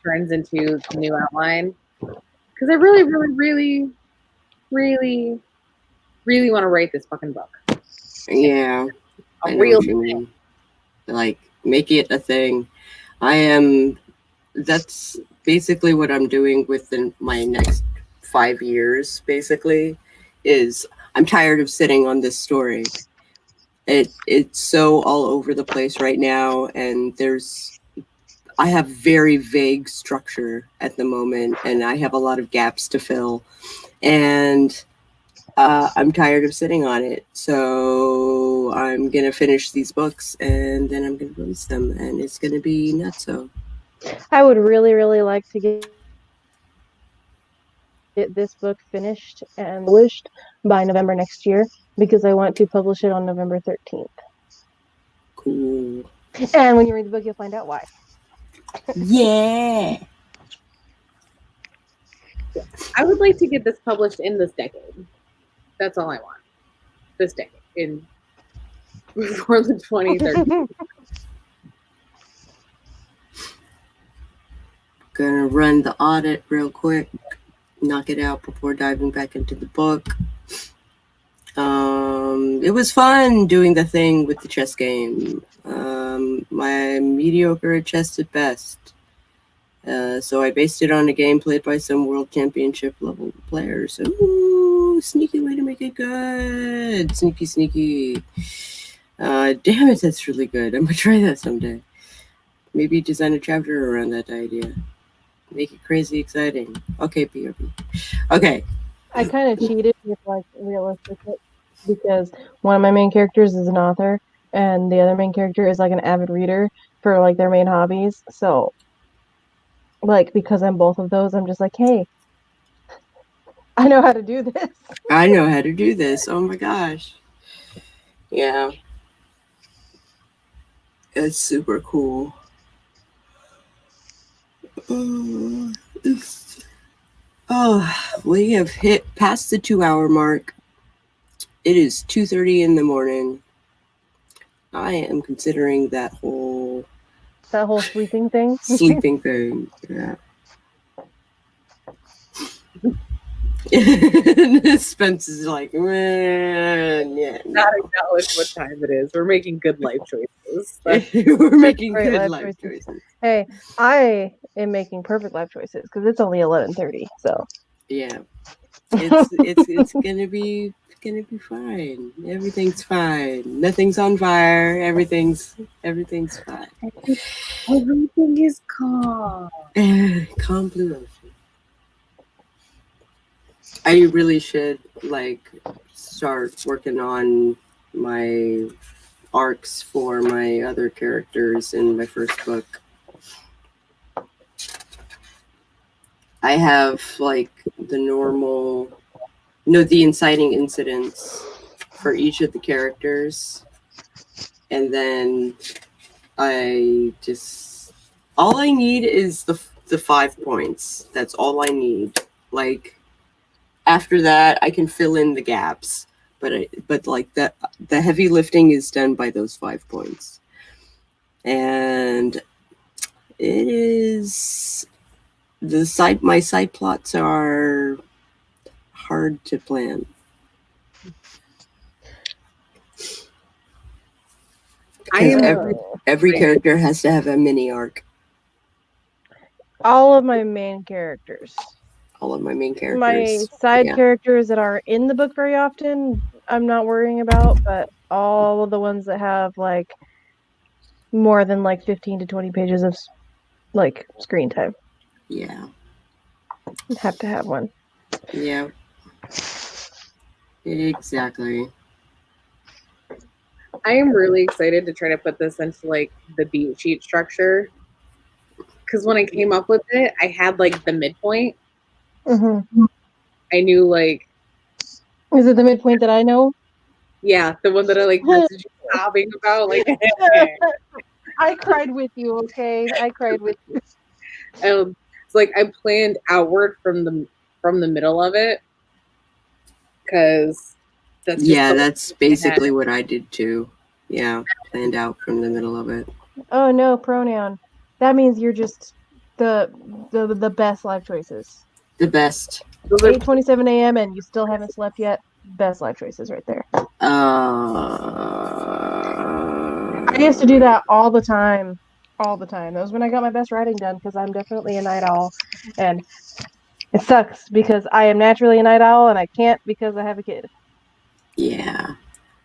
turns into the new outline. Because I really, really, really, really, really want to write this fucking book. Yeah, A I know real what you mean. Like, make it a thing. That's basically what I'm doing within my next 5 years, basically, is I'm tired of sitting on this story. It's so all over the place right now, and I have very vague structure at the moment, and I have a lot of gaps to fill, and I'm tired of sitting on it. So I'm gonna finish these books, and then I'm gonna release them, and it's gonna be nutso. I would really, really like to get this book finished and published by November next year because I want to publish it on November 13th. Cool. And when you read the book, you'll find out why. Yeah. I would like to get this published in this decade. That's all I want. This decade. Before the 2030. Gonna run the audit real quick, knock it out before diving back into the book. It was fun doing the thing with the chess game. My mediocre at chess at best. So I based it on a game played by some world championship level players. Ooh, sneaky way to make it good. Sneaky, sneaky. Damn it, that's really good. I'm gonna try that someday. Maybe design a chapter around that idea. Make it crazy exciting. Okay, PRP. Okay. I kind of cheated with like realistic because one of my main characters is an author and the other main character is like an avid reader for like their main hobbies. So like because I'm both of those, I'm just like, hey, I know how to do this. I know how to do this. Oh my gosh. Yeah. It's super cool. We have hit past the 2-hour mark. It is 2:30 in the morning. I am considering that whole sleeping thing. Sleeping thing. Yeah. Spence is like, man, yeah. Not acknowledge what time it is. We're making good life choices. We're making good life choices. Hey, I am making perfect life choices because it's only 11:30. So yeah, it's gonna be fine. Everything's fine. Nothing's on fire. Everything's fine. Everything is calm. Calm blue ocean. I really should like start working on my arcs for my other characters in my first book. I have like the inciting incidents for each of the characters, and then all I need is the 5 points. That's all I need. Like after that, I can fill in the gaps, but like the heavy lifting is done by those 5 points, and it is my side plots are hard to plan. Every character has to have a mini arc. All of my main characters. My side characters that are in the book very often, I'm not worrying about, but all of the ones that have like more than like 15 to 20 pages of like screen time. Yeah. Have to have one. Yeah. Exactly. I am really excited to try to put this into like the beat sheet structure. Because when I came up with it, I had like the midpoint. Mm-hmm. I knew like. Is it the midpoint that I know? Yeah, the one that I like messaged you sobbing about. Like, I cried with you, okay? I cried with you. it's like I planned outward from the middle of it because that's basically what I did too. Yeah, planned out from the middle of it. Oh no, pronoun. That means you're just the best life choices. The best. 8:27 a.m. and you still haven't slept yet. Best life choices right there. I used to do that all the time. All the time. That was when I got my best writing done because I'm definitely a night owl. And it sucks because I am naturally a night owl and I can't because I have a kid. Yeah.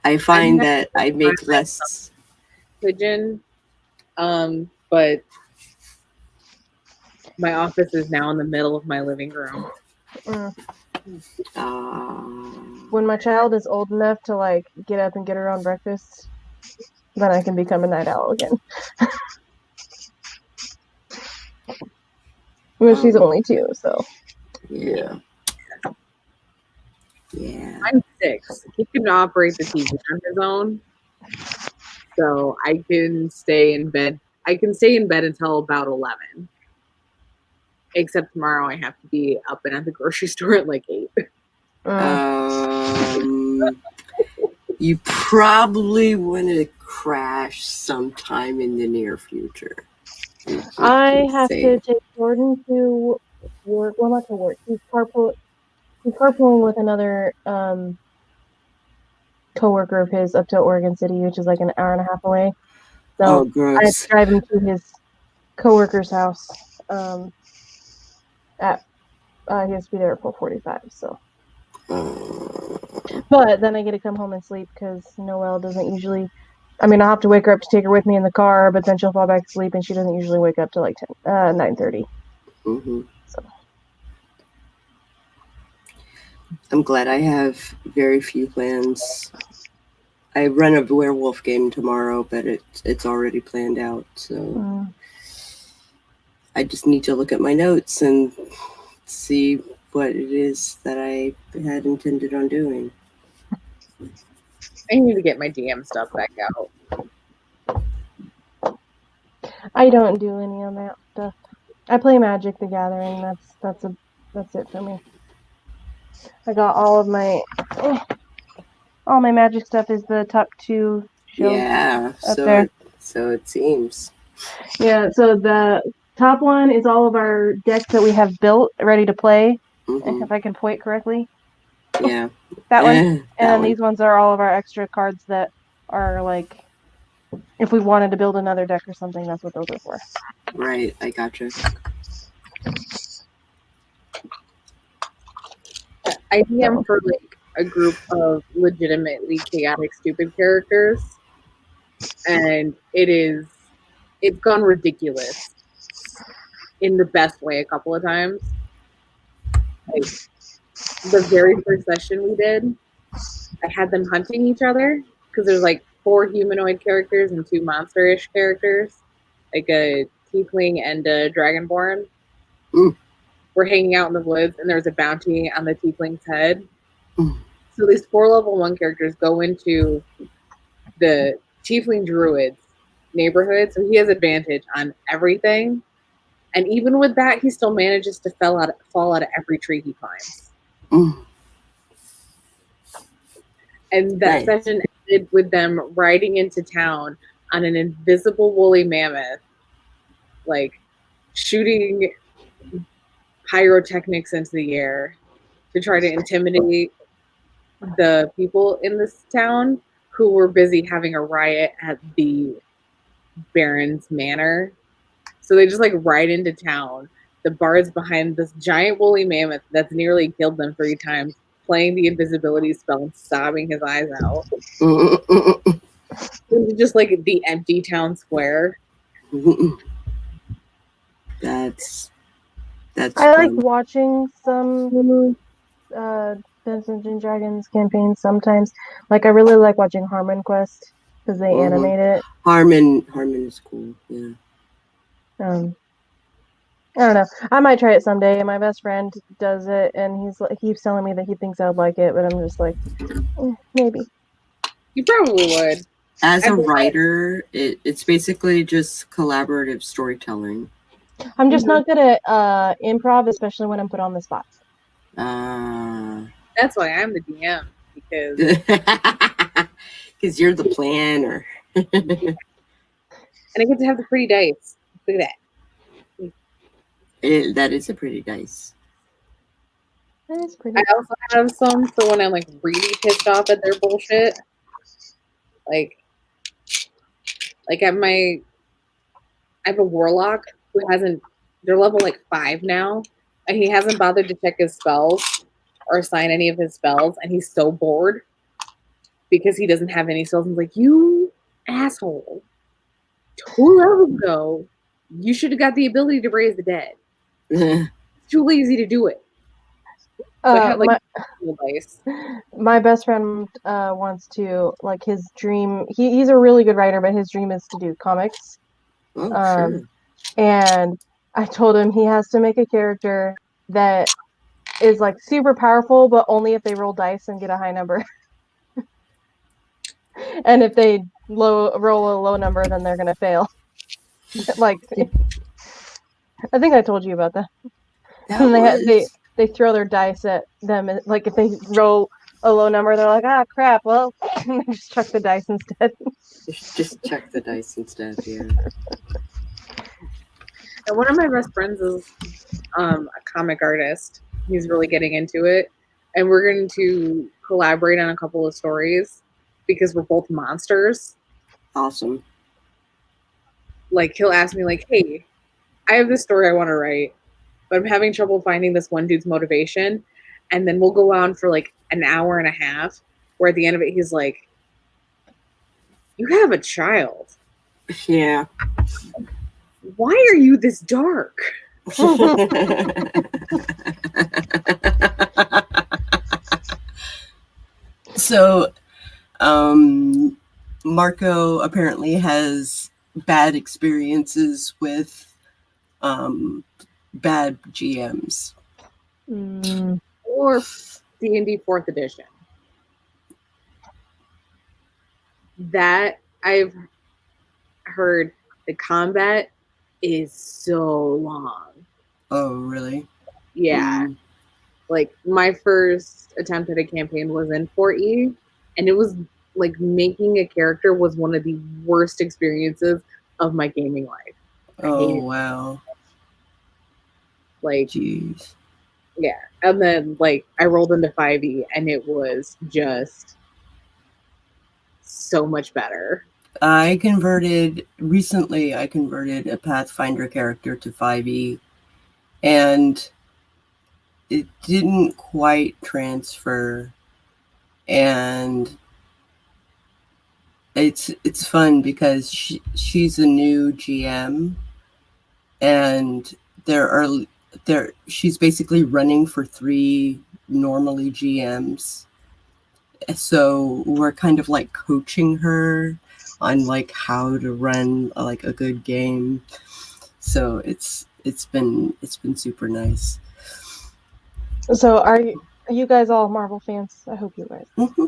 I find that I make less pigeon, but my office is now in the middle of my living room. When my child is old enough to like get up and get her own breakfast, then I can become a night owl again. But she's only 2, so. Yeah. I'm 6. He can operate the TV on his own. So I can stay in bed. I can stay in bed until about 11. Except tomorrow I have to be up and at the grocery store at like 8. You probably want to crash sometime in the near future. I have to take Jordan to work. Well, not to work. He's carpooling with another coworker of his up to Oregon City, which is like an hour and a half away. So I have to drive him to his coworker's house. He has to be there at 4:45. So. But then I get to come home and sleep because Noelle doesn't usually. I mean, I'll have to wake her up to take her with me in the car, but then she'll fall back asleep, and she doesn't usually wake up till like 9:30. Mm-hmm. So. I'm glad I have very few plans. I run a werewolf game tomorrow, but it's already planned out. So I just need to look at my notes and see what it is that I had intended on doing. I need to get my DM stuff back out. I don't do any of that stuff. I play Magic the Gathering. That's it for me. I got all my Magic stuff is the top 2 shelves. Yeah, up there. So it seems. Yeah, so the top one is all of our decks that we have built, ready to play. Mm-hmm. If I can point correctly. Yeah. That one. And then these ones are all of our extra cards that are like, if we wanted to build another deck or something, that's what those are for. Right, I gotcha. I DM for like a group of legitimately chaotic, stupid characters, and it's gone ridiculous in the best way a couple of times. Like the very first session we did, I had them hunting each other because there's like 4 humanoid characters and 2 monster-ish characters, like a tiefling and a dragonborn. We're hanging out in the woods, and there's a bounty on the tiefling's head. So these 4 level 1 characters go into the tiefling druid's neighborhood, so he has advantage on everything. And even with that, he still manages to fall out of every tree he climbs. And that session ended with them riding into town on an invisible woolly mammoth, like shooting pyrotechnics into the air to try to intimidate the people in this town who were busy having a riot at the Baron's manor. So they just like ride into town. The bard's behind this giant woolly mammoth that's nearly killed them 3 times, playing the invisibility spell and sobbing his eyes out. Just like the empty town square. That's I fun. like watching some Dungeons and Dragons campaigns sometimes. Like I really like watching Harmon Quest because they animate it. Harmon is cool. Yeah. I don't know. I might try it someday. My best friend does it, and he keeps telling me that he thinks I would like it, but I'm just like, maybe. You probably would. As a writer, it's basically just collaborative storytelling. I'm just not good at improv, especially when I'm put on the spot. That's why I'm the DM, because you're the planner. And I get to have the pretty dice. Look at that. That is a pretty dice. That is pretty. I also have some for when I'm like really pissed off at their bullshit. Like I have a warlock who hasn't. They're level like 5 now, and he hasn't bothered to check his spells or assign any of his spells, and he's so bored because he doesn't have any spells. I'm like, you asshole! 2 levels ago, you should have got the ability to raise the dead. It's too lazy to do it. So I have like dice. My best friend wants to, like, his dream. He's a really good writer, but his dream is to do comics. Oh, sure. And I told him he has to make a character that is like super powerful, but only if they roll dice and get a high number. And if they roll a low number, then they're gonna fail. Like, I think I told you about that. They throw their dice at them, and like if they roll a low number, they're like, ah, crap. Well, just chuck the dice instead. Just chuck the dice instead. Yeah. And one of my best friends is a comic artist. He's really getting into it, and we're going to collaborate on a couple of stories because we're both monsters. Awesome. Like, he'll ask me, like, hey, I have this story I want to write, but I'm having trouble finding this one dude's motivation. And then we'll go on for like an hour and a half, where at the end of it, he's like, you have a child. Yeah. Why are you this dark? So, Marco apparently has bad experiences with bad GMs. Or D&D 4th edition. That I've heard the combat is so long. Oh, really? Yeah. Like, my first attempt at a campaign was in 4E, and it was like making a character was one of the worst experiences of my gaming life. Oh, wow. Like, jeez. Yeah. And then, like, I rolled into 5E, and it was just so much better. Recently I converted a Pathfinder character to 5E, and it didn't quite transfer, and it's fun because she's a new GM, and she's basically running for 3 normally GMs. So we're kind of like coaching her on like how to run like a good game. So it's been super nice. So are you guys all Marvel fans? I hope you guys. Mm-hmm.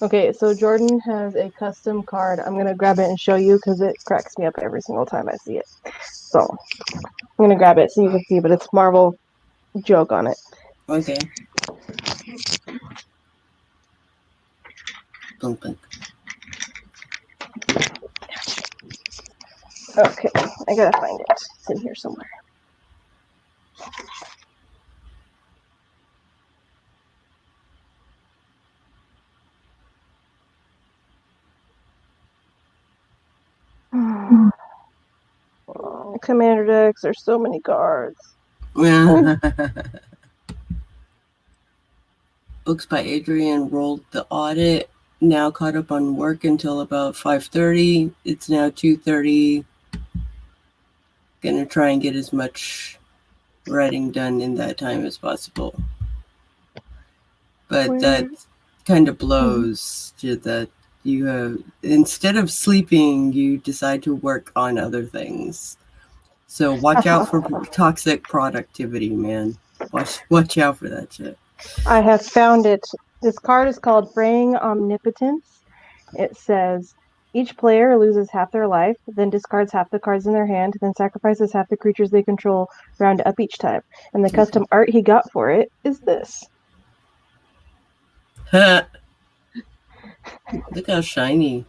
Okay, so Jordan has a custom card. I'm gonna grab it and show you because it cracks me up every single time I see it. So I'm gonna grab it so you can see, but it's Marvel joke on it. Okay. Open. Okay, I gotta find it. It's in here somewhere. Commander decks, there's so many cards. Books by Adrian rolled the audit. Now caught up on work until about 5:30. It's now 2:30. Gonna try and get as much writing done in that time as possible. But that kind of blows that you have, instead of sleeping, you decide to work on other things. So watch out for toxic productivity, man. Watch out for that shit. I have found it. This card is called Praying Omnipotence. It says, Each player loses half their life, then discards half the cards in their hand, then sacrifices half the creatures they control, round up each time. And the custom art he got for it is this. Look how shiny.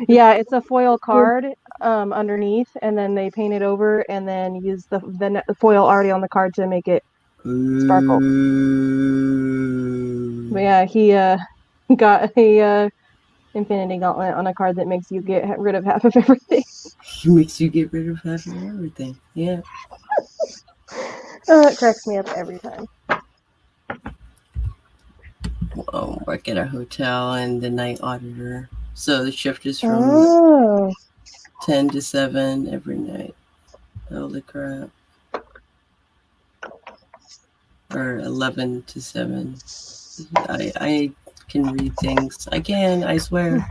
Yeah, it's a foil card underneath, and then they paint it over and then use the foil already on the card to make it sparkle. Ooh. But yeah, he got a Infinity Gauntlet on a card that makes you get rid of half of everything. He makes you get rid of half of everything. Yeah. It cracks me up every time. Well, work at a hotel and the night auditor. So the shift is from 10 to 7 every night. Holy crap. Or 11 to 7. I can read things. I can, I swear.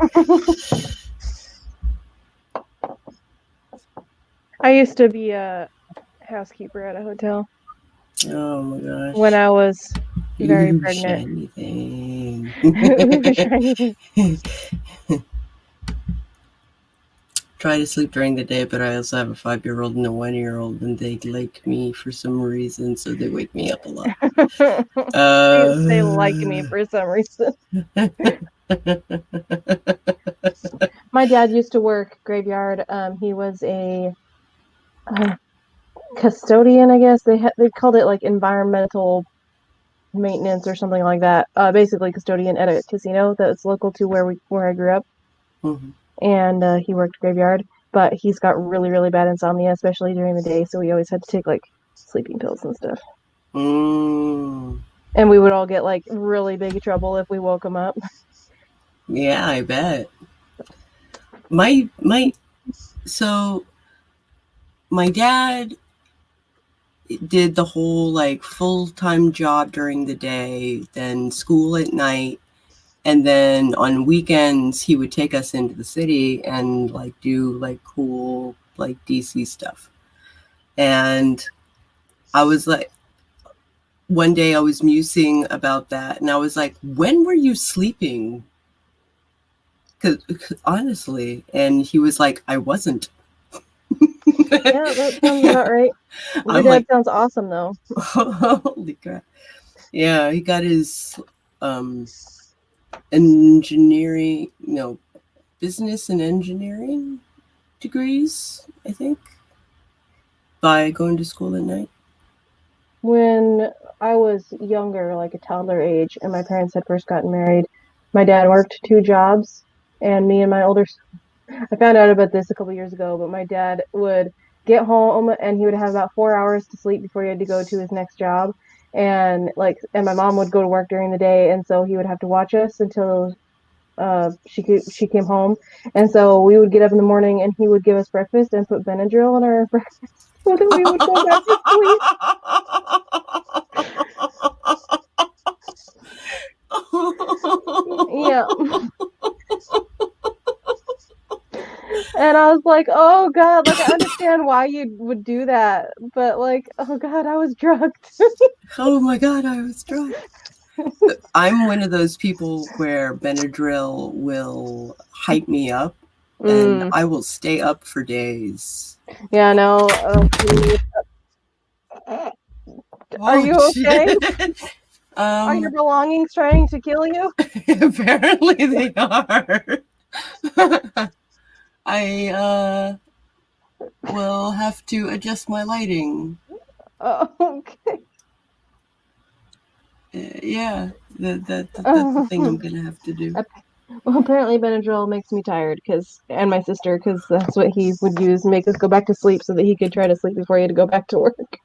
I used to be a housekeeper at a hotel. Oh my gosh. When I was very Ooh, pregnant. Shiny thing. Shiny thing. Try to sleep during the day, but I also have a 5-year-old and a 1-year-old, and they like me for some reason, so they wake me up a lot. They like me for some reason. My dad used to work graveyard. He was a custodian, I guess. They called it like environmental maintenance or something like that. Basically, custodian at a casino that's local to where I grew up. Mm-hmm. And he worked graveyard, but he's got really, really bad insomnia, especially during the day. So we always had to take like sleeping pills and stuff. Mm. And we would all get like really big trouble if we woke him up. Yeah, I bet. So my dad did the whole like full-time job during the day, then school at night, and then on weekends he would take us into the city and like do like cool like DC stuff. And I was like, one day I was musing about that, and I was like, when were you sleeping? Because honestly, and he was like, I wasn't. Yeah, that sounds about right. Your dad sounds awesome, though. Holy crap. Yeah, he got his engineering, business and engineering degrees, I think, by going to school at night. When I was younger, like a toddler age, and my parents had first gotten married, my dad worked 2 jobs, and me and my older, I found out about this a couple years ago, but my dad would get home and he would have about 4 hours to sleep before he had to go to his next job. And my mom would go to work during the day, and so he would have to watch us until she came home. And so we would get up in the morning and he would give us breakfast and put Benadryl in our breakfast so that we would go back to sleep. Yeah. And I was like, oh God, like I understand why you would do that, but like, oh God, I was drugged. Oh my God, I was drugged. I'm one of those people where Benadryl will hype me up, and I will stay up for days. Yeah, no. Are you okay? Are your belongings trying to kill you? Apparently they are. I will have to adjust my lighting. Oh, okay. Yeah, that's the thing I'm gonna have to do. Well, apparently Benadryl makes me tired, and my sister, because that's what he would use, make us go back to sleep so that he could try to sleep before he had to go back to work.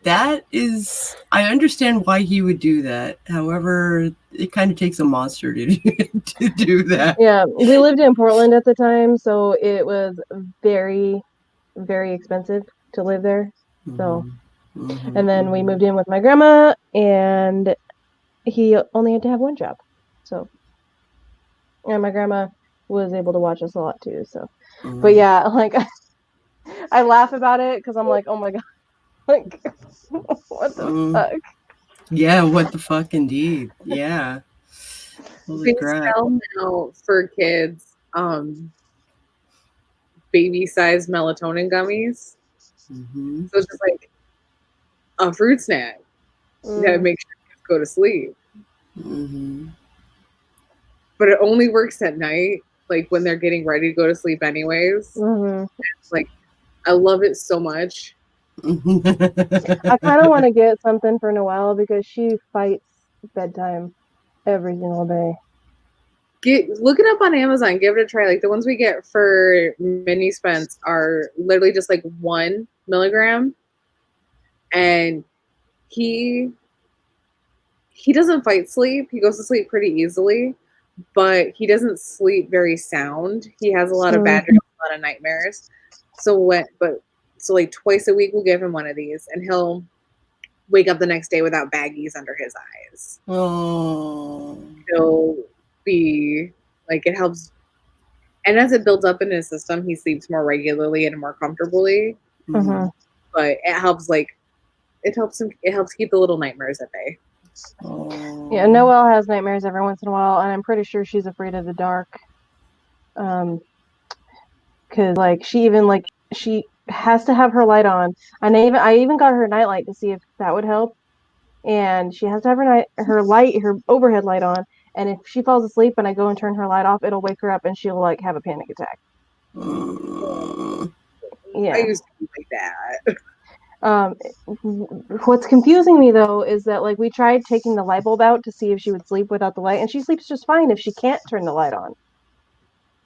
That is, I understand why he would do that. However, it kind of takes a monster to do that. Yeah, we lived in Portland at the time, so it was very, very expensive to live there. So, and then we moved in with my grandma, and he only had to have 1 job. So, and my grandma was able to watch us a lot too. So, but yeah, like I laugh about it because I'm like, oh my God. Like, what the fuck? Yeah, what the fuck, indeed. Yeah. Holy crap. Now for kids, baby-sized melatonin gummies. Mm-hmm. So it's just like a fruit snack that makes sure kids go to sleep. Mm-hmm. But it only works at night, like when they're getting ready to go to sleep anyways. Mm-hmm. Like, I love it so much. I kind of want to get something for Noelle because she fights bedtime every single day. Look it up on Amazon. Give it a try. Like the ones we get for mini Spence are literally just like 1 milligram, and he doesn't fight sleep. He goes to sleep pretty easily, but he doesn't sleep very sound. He has a lot of bad dreams, a lot of nightmares. So like twice a week we'll give him one of these, and he'll wake up the next day without baggies under his eyes. Oh. He'll be like, it helps, and as it builds up in his system, he sleeps more regularly and more comfortably. Mm-hmm. But it helps keep the little nightmares at bay. Oh. Yeah, Noelle has nightmares every once in a while, and I'm pretty sure she's afraid of the dark. Because like she has to have her light on, and I even got her nightlight to see if that would help. And she has to have her overhead light on, and if she falls asleep and I go and turn her light off, it'll wake her up and she'll like have a panic attack. Yeah. I used to be like that. What's confusing me though is that like we tried taking the light bulb out to see if she would sleep without the light, and she sleeps just fine if she can't turn the light on.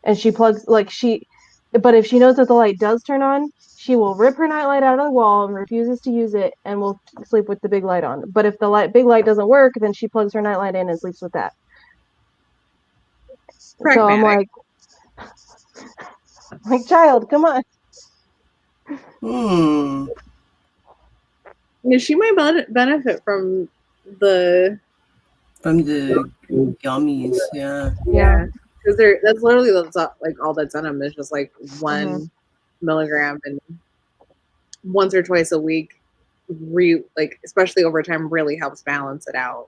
And she plugs but if she knows that the light does turn on, she will rip her nightlight out of the wall and refuses to use it, and will sleep with the big light on. But if the big light doesn't work, then she plugs her nightlight in and sleeps with that. Pragmatic. So I'm like, child, come on. Yeah, she might benefit from the gummies. Yeah. Because that's literally like all that's on them is just like 1 milligram, and once or twice a week, like especially over time, really helps balance it out.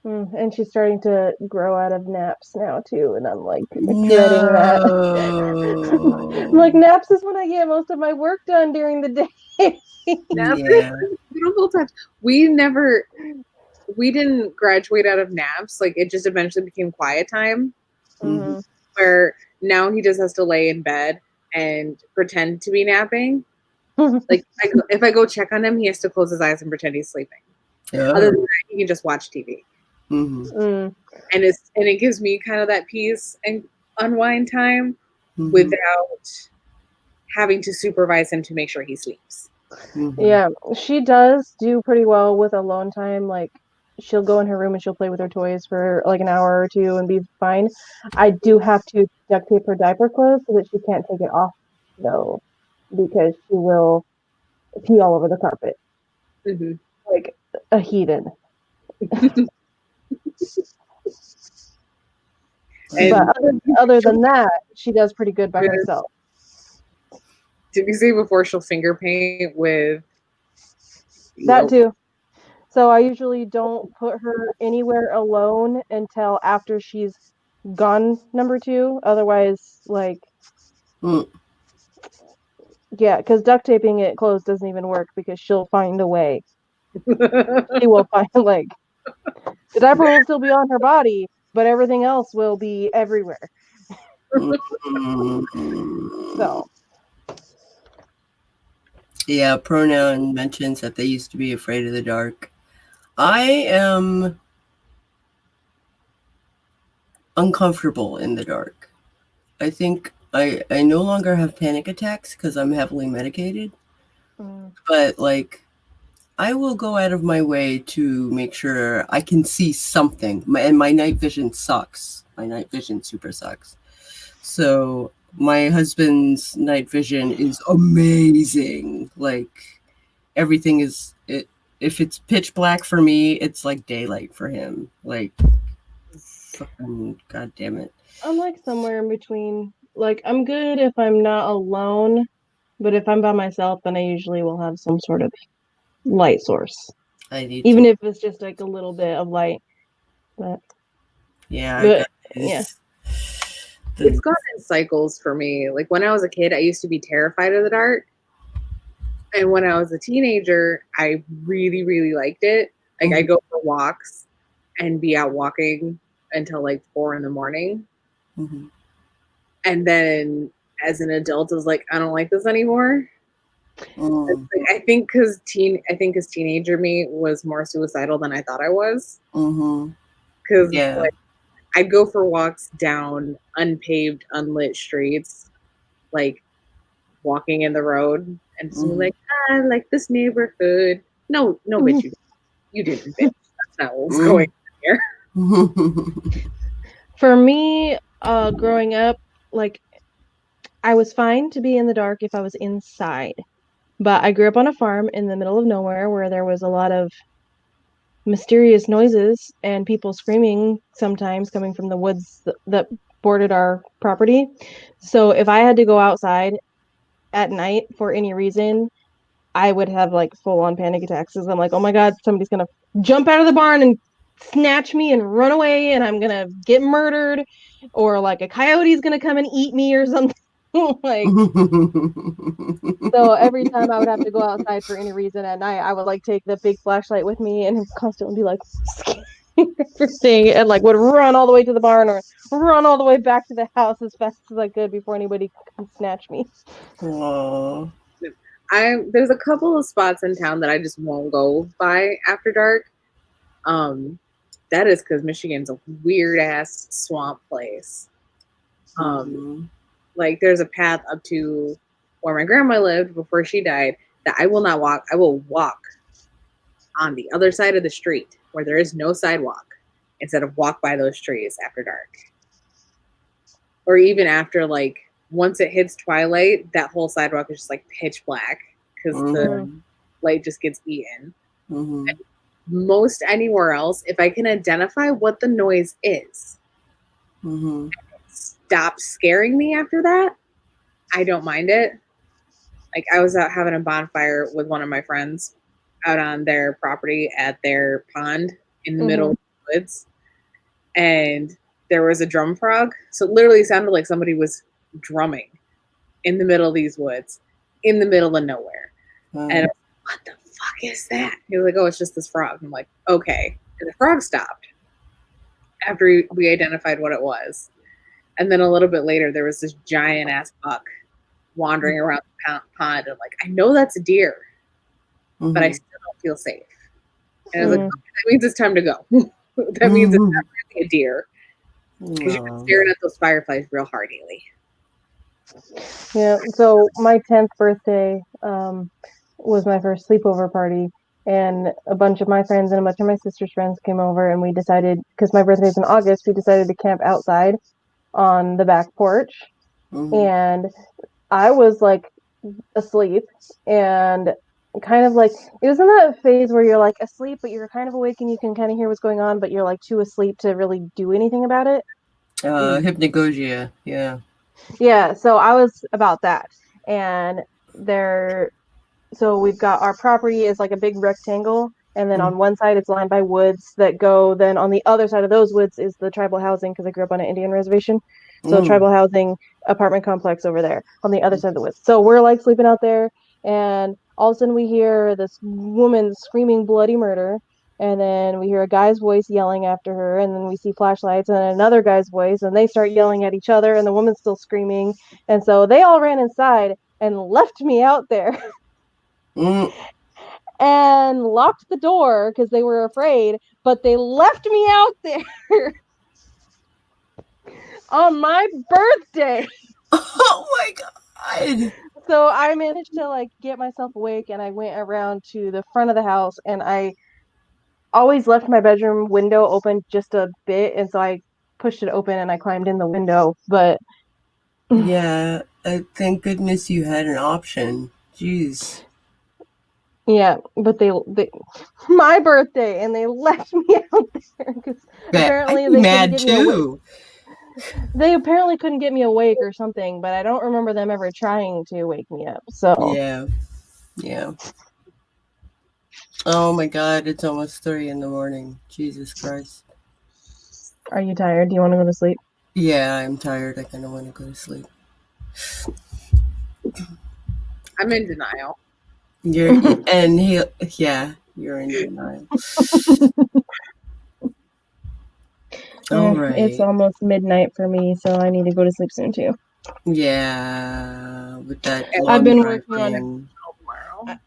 And she's starting to grow out of naps now too, and I'm like dreading that. I'm like, naps is when I get most of my work done during the day. Naps beautiful times. We didn't graduate out of naps. Like it just eventually became quiet time, where now he just has to lay in bed and pretend to be napping. Like if I go check on him, he has to close his eyes and pretend he's sleeping. Other than that, he can just watch TV. And it gives me kind of that peace and unwind time without having to supervise him to make sure he sleeps. Yeah, she does do pretty well with alone time. Like she'll go in her room and she'll play with her toys for like an hour or two and be fine. I do have to duct tape her diaper closed so that she can't take it off though, because she will pee all over the carpet like a heathen. But other than that, she does pretty good by herself. Did you say before she'll finger paint with that too? So I usually don't put her anywhere alone until after she's gone number 2. Otherwise, like, yeah, because duct taping it closed doesn't even work because she'll find a way. She will find like the diaper will still be on her body, but everything else will be everywhere. So. Yeah, Pronoun mentions that they used to be afraid of the dark. I am uncomfortable in the dark. I think I no longer have panic attacks because I'm heavily medicated. But like, I will go out of my way to make sure I can see something. And my night vision sucks. My night vision super sucks. So my husband's night vision is amazing. Like everything is it. If it's pitch black for me, it's like daylight for him. Like, fucking god damn it. I'm like somewhere in between. Like I'm good if I'm not alone, but if I'm by myself, then I usually will have some sort of light source. Even if it's just like a little bit of light. But yeah, It's gone in cycles for me. Like when I was a kid, I used to be terrified of the dark. And when I was a teenager, I really, really liked it. Like I go for walks and be out walking until like 4 in the morning. And then as an adult, I was like, I don't like this anymore. Like, I think because teenager me was more suicidal than I thought I was. Because like, I'd go for walks down unpaved, unlit streets, like walking in the road, and just be like, I like this neighborhood. No, bitch, you didn't, bitch. That's not what was going on here. For me, growing up, like I was fine to be in the dark if I was inside. But I grew up on a farm in the middle of nowhere where there was a lot of mysterious noises and people screaming sometimes coming from the woods that bordered our property. So if I had to go outside at night for any reason, I would have like full on panic attacks. I'm like, oh my God, somebody's gonna jump out of the barn and snatch me and run away and I'm gonna get murdered, or like a coyote's gonna come and eat me or something. Like, so every time I would have to go outside for any reason at night, I would like take the big flashlight with me and constantly be like everything, and like would run all the way to the barn or run all the way back to the house as fast as I could before anybody could snatch me. Aww. There's a couple of spots in town that I just won't go by after dark. That is because Michigan's a weird ass swamp place. Like there's a path up to where my grandma lived before she died that I will not walk. I will walk on the other side of the street where there is no sidewalk instead of walk by those trees after dark. Or even after, like, once it hits twilight, that whole sidewalk is just like pitch black because the light just gets eaten. And most anywhere else, if I can identify what the noise is, stop scaring me after that, I don't mind it. Like I was out having a bonfire with one of my friends out on their property at their pond in the middle of the woods, and there was a drum frog. So it literally sounded like somebody was drumming in the middle of these woods, in the middle of nowhere. And I was like, what the fuck is that? He was like, oh, it's just this frog. I'm like, okay. And the frog stopped after we identified what it was. And then a little bit later, there was this giant ass buck wandering around the pond. And like, I know that's a deer, but I still don't feel safe. And I was like, okay, that means it's time to go. That means it's not really a deer. Because you've been staring at those fireflies real hard, Haley. Yeah, so my 10th birthday was my first sleepover party, and a bunch of my friends and a bunch of my sister's friends came over, and we decided, because my birthday's in August, we decided to camp outside on the back porch. And I was like asleep, and kind of like, it was in that phase where you're like asleep, but you're kind of awake and you can kind of hear what's going on, but you're like too asleep to really do anything about it. Hypnagogia, yeah. Yeah, so I was about that. And so we've got our property is like a big rectangle, and then on one side it's lined by woods that go, then on the other side of those woods is the tribal housing, because I grew up on an Indian reservation. So tribal housing apartment complex over there on the other side of the woods. So we're like sleeping out there, and all of a sudden we hear this woman screaming bloody murder. And then we hear a guy's voice yelling after her, and then we see flashlights and another guy's voice, and they start yelling at each other, and the woman's still screaming. And so they all ran inside and left me out there and locked the door because they were afraid, but they left me out there on my birthday. Oh my God. So I managed to like get myself awake, and I went around to the front of the house, and I always left my bedroom window open just a bit, and so I pushed it open and I climbed in the window. But yeah, thank goodness you had an option. Jeez. Yeah, but they my birthday, and they left me out there because apparently they couldn't get me awake. They apparently couldn't get me awake or something, but I don't remember them ever trying to wake me up. So yeah. Oh my God, it's almost 3 a.m. Jesus Christ. Are you tired? Do you want to go to sleep? Yeah, I'm tired. I kind of want to go to sleep. I'm in denial. You're and yeah, you're in denial. All It's right. almost midnight for me, so I need to go to sleep soon too. Yeah, with that I've long been drive working on it. thing. Tomorrow.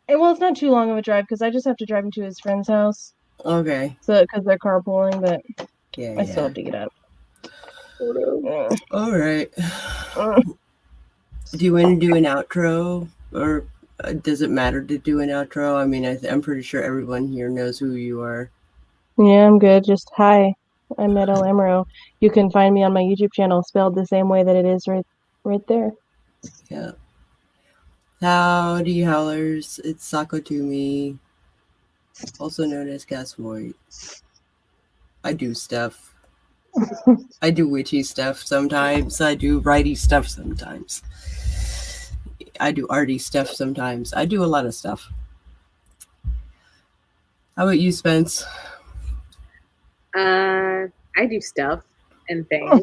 Well, it's not too long of a drive because I just have to drive him to his friend's house. Okay. So, because they're carpooling, but Yeah, I still yeah. have to get up. All right. Uh, Do you want to do an outro, or does it matter to do an outro? I mean, I'm pretty sure everyone here knows who you are. Yeah, I'm good. Just hi, I'm Meadow Emerald. You can find me on my YouTube channel, spelled the same way that it is right there. Yeah. Howdy, howlers. It's Sako to me, also known as Casvoid. I do stuff. I do witchy stuff sometimes. I do righty stuff sometimes. I do arty stuff sometimes. I do a lot of stuff. How about you, Spence? I do stuff and things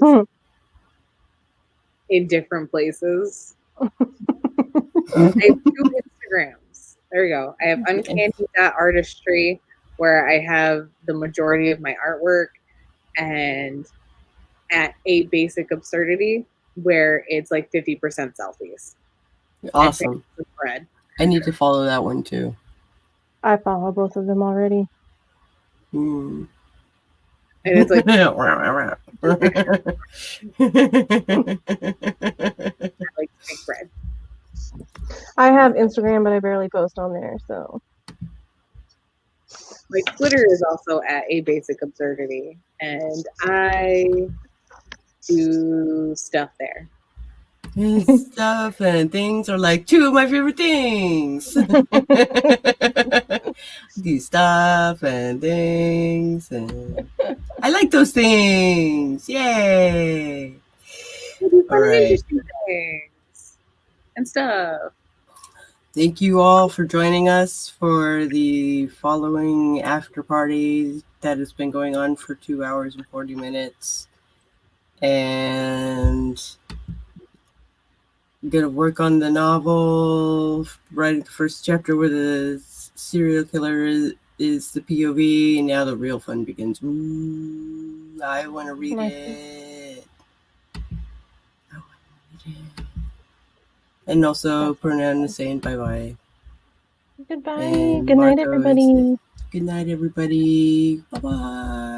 in different places. I have 2 Instagrams. There we go. I have uncanny.artistry, where I have the majority of my artwork, and at 8 basic absurdity, where it's like 50% selfies. Awesome. And bread. I need to follow that one too. I follow both of them already. Hmm. And it's like I like to make bread. I have Instagram, but I barely post on there, so. My Twitter is also at a basic absurdity, and I do stuff there. And stuff and things are like 2 of my favorite things. Do stuff and things, and I like those things. Yay! I do All fun and right. interesting things and stuff. Thank you all for joining us for the following after party that has been going on for 2 hours and 40 minutes. And I'm gonna work on the novel, writing the first chapter where the serial killer is the POV, and now the real fun begins. Ooh, I want to read it. And also, Pronoun is saying bye-bye. Goodbye. And Good night, Marco everybody. Good night, everybody. Bye-bye.